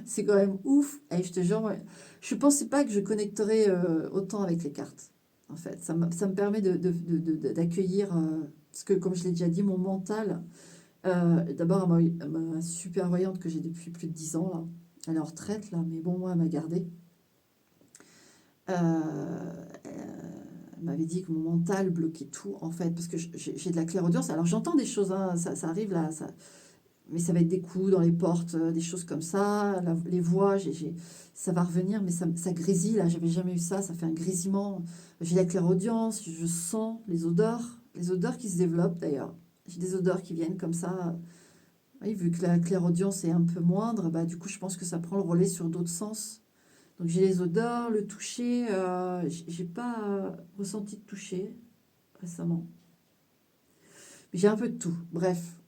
C'est quand même ouf. Et je te jure, moi, je ne pensais pas que je connecterais autant avec les cartes. En fait, ça me permet d'accueillir, parce que comme je l'ai déjà dit, mon mental, d'abord, ma super voyante que j'ai depuis plus de 10 ans, là, elle est en retraite, là, mais bon, moi, elle m'a gardée. Elle m'avait dit que mon mental bloquait tout, en fait, parce que j'ai de la clairaudience. Alors, j'entends des choses, hein, ça arrive là, mais ça va être des coups dans les portes, des choses comme ça, les voix, ça va revenir, mais ça grésille, là, j'avais jamais eu ça, ça fait un grésillement. J'ai la clairaudience, je sens les odeurs qui se développent d'ailleurs. J'ai des odeurs qui viennent comme ça. Oui, vu que la clairaudience est un peu moindre, bah, du coup, je pense que ça prend le relais sur d'autres sens. Donc j'ai les odeurs, le toucher, j'ai pas ressenti de toucher récemment. Mais j'ai un peu de tout, bref.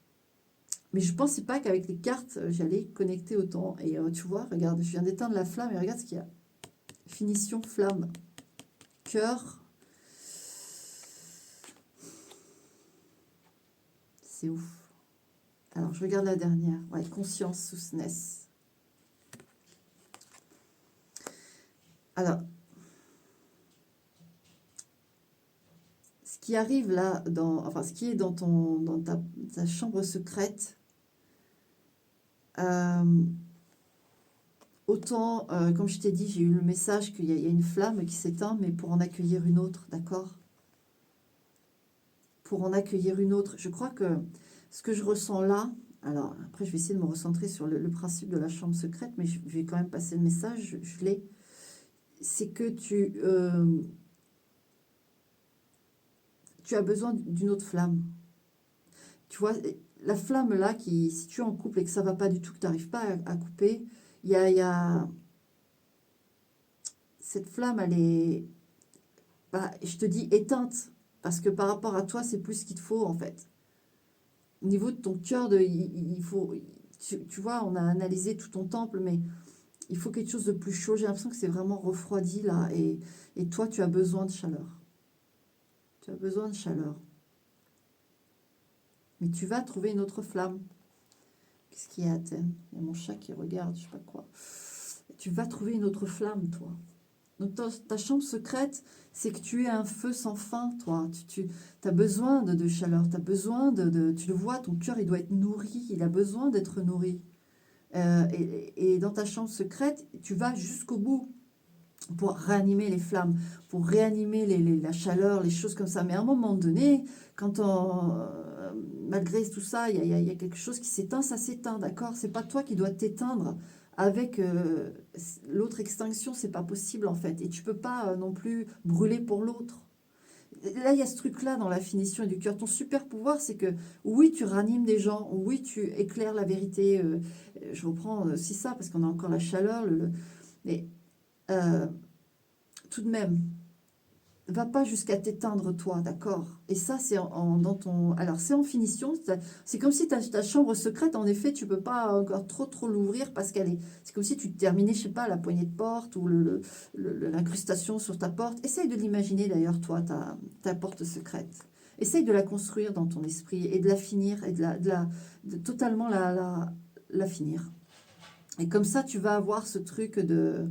Mais je pensais pas qu'avec les cartes, j'allais connecter autant. Et tu vois, regarde, je viens d'éteindre la flamme et regarde ce qu'il y a. Finition flamme. Cœur. C'est ouf. Alors, je regarde la dernière. Ouais, conscience sous SNES. Alors, ce qui arrive là, enfin, ce qui est dans ta chambre secrète, autant, comme je t'ai dit, j'ai eu le message qu'il y a une flamme qui s'éteint, mais pour en accueillir une autre, d'accord? Pour en accueillir une autre. Je crois que ce que je ressens là, alors après je vais essayer de me recentrer sur le principe de la chambre secrète, mais je vais quand même passer le message, je l'ai. C'est que tu as besoin d'une autre flamme. Tu vois, la flamme là, si tu es en couple et que ça va pas du tout, que tu n'arrives pas à couper, il y a cette flamme, elle est, bah, je te dis éteinte, parce que par rapport à toi, c'est plus ce qu'il te faut en fait. Au niveau de ton cœur, il faut, tu vois, on a analysé tout ton temple, mais il faut quelque chose de plus chaud. J'ai l'impression que c'est vraiment refroidi là, et toi, tu as besoin de chaleur. Tu as besoin de chaleur. Mais tu vas trouver une autre flamme. Qu'est-ce qu'il y a à Athènes? Il y a mon chat qui regarde, je sais pas quoi. Tu vas trouver une autre flamme, toi. Donc ta chambre secrète, c'est que tu es un feu sans fin, toi. Tu as besoin de chaleur, tu as besoin tu le vois, ton cœur, il doit être nourri, il a besoin d'être nourri. Et dans ta chambre secrète, tu vas jusqu'au bout pour réanimer les flammes, pour réanimer la chaleur, les choses comme ça. Mais à un moment donné, malgré tout ça, il y a quelque chose qui s'éteint, ça s'éteint, d'accord? C'est pas toi qui dois t'éteindre avec l'autre extinction, c'est pas possible en fait. Et tu peux pas non plus brûler pour l'autre. Là, il y a ce truc-là dans la finition du cœur. Ton super pouvoir, c'est que oui, tu ranimes des gens, oui, tu éclaires la vérité. Je reprends aussi ça parce qu'on a encore la chaleur, mais euh, tout de même, va pas jusqu'à t'éteindre toi, d'accord? Et ça, c'est dans ton... Alors, c'est en finition. C'est comme si ta chambre secrète, en effet, tu peux pas encore trop l'ouvrir parce qu'elle est... C'est comme si tu terminais, je sais pas, la poignée de porte ou l'incrustation sur ta porte. Essaye de l'imaginer, d'ailleurs, toi, ta porte secrète. Essaye de la construire dans ton esprit et de la finir et de totalement la finir. Et comme ça, tu vas avoir ce truc de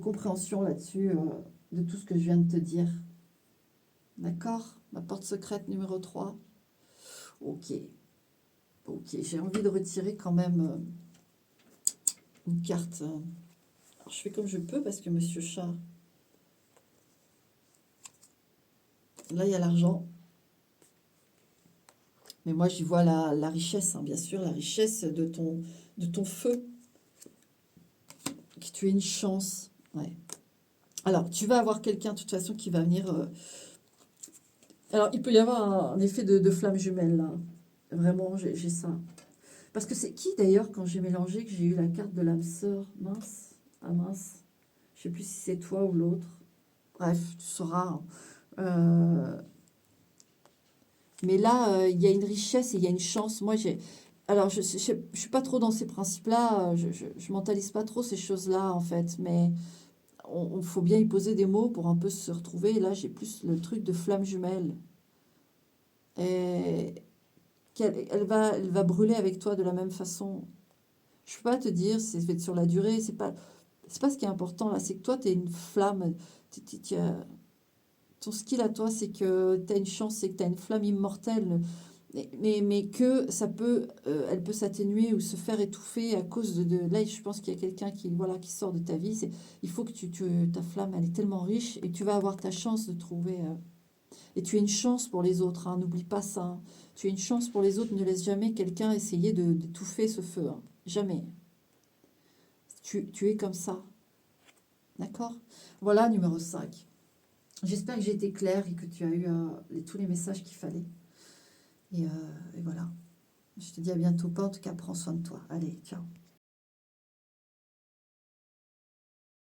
compréhension là-dessus, de tout ce que je viens de te dire. D'accord? Ma porte secrète numéro 3. Ok. Ok, j'ai envie de retirer quand même une carte. Alors, je fais comme je peux parce que Monsieur Chat... Là, il y a l'argent. Mais moi, j'y vois la richesse, hein, bien sûr, la richesse de ton feu. Que tu aies une chance. Ouais. Alors, tu vas avoir quelqu'un, de toute façon, qui va venir... Alors, il peut y avoir un effet de flamme jumelle, là. Vraiment, j'ai ça. Parce que c'est qui, d'ailleurs, quand j'ai mélangé, que j'ai eu la carte de l'âme sœur? Mince. Ah mince. Je sais plus si c'est toi ou l'autre. Bref, tu sauras. Mais là, il y a une richesse et il y a une chance. Moi, j'ai... Alors, je suis pas trop dans ces principes-là. Je mentalise pas trop ces choses-là, en fait. Mais on faut bien y poser des mots pour un peu se retrouver. Et là, j'ai plus le truc de flamme jumelle. Et elle va brûler avec toi de la même façon. Je peux pas te dire, c'est fait sur la durée. C'est pas ce qui est important, là. C'est que toi, tu es une flamme. Ton skill à toi, c'est que tu as une chance, c'est que tu as une flamme immortelle, mais que elle peut s'atténuer ou se faire étouffer à cause là, je pense qu'il y a quelqu'un voilà, qui sort de ta vie. Il faut que ta flamme, elle est tellement riche et tu vas avoir ta chance de trouver. Et tu es une chance pour les autres, hein, n'oublie pas ça. Hein. Tu es une chance pour les autres, ne laisse jamais quelqu'un essayer d'étouffer ce feu. Hein. Jamais. Tu es comme ça. D'accord? Voilà, numéro 5. J'espère que j'ai été claire et que tu as eu tous les messages qu'il fallait. Et voilà. Je te dis à bientôt. Pas en tout cas, prends soin de toi. Allez, ciao.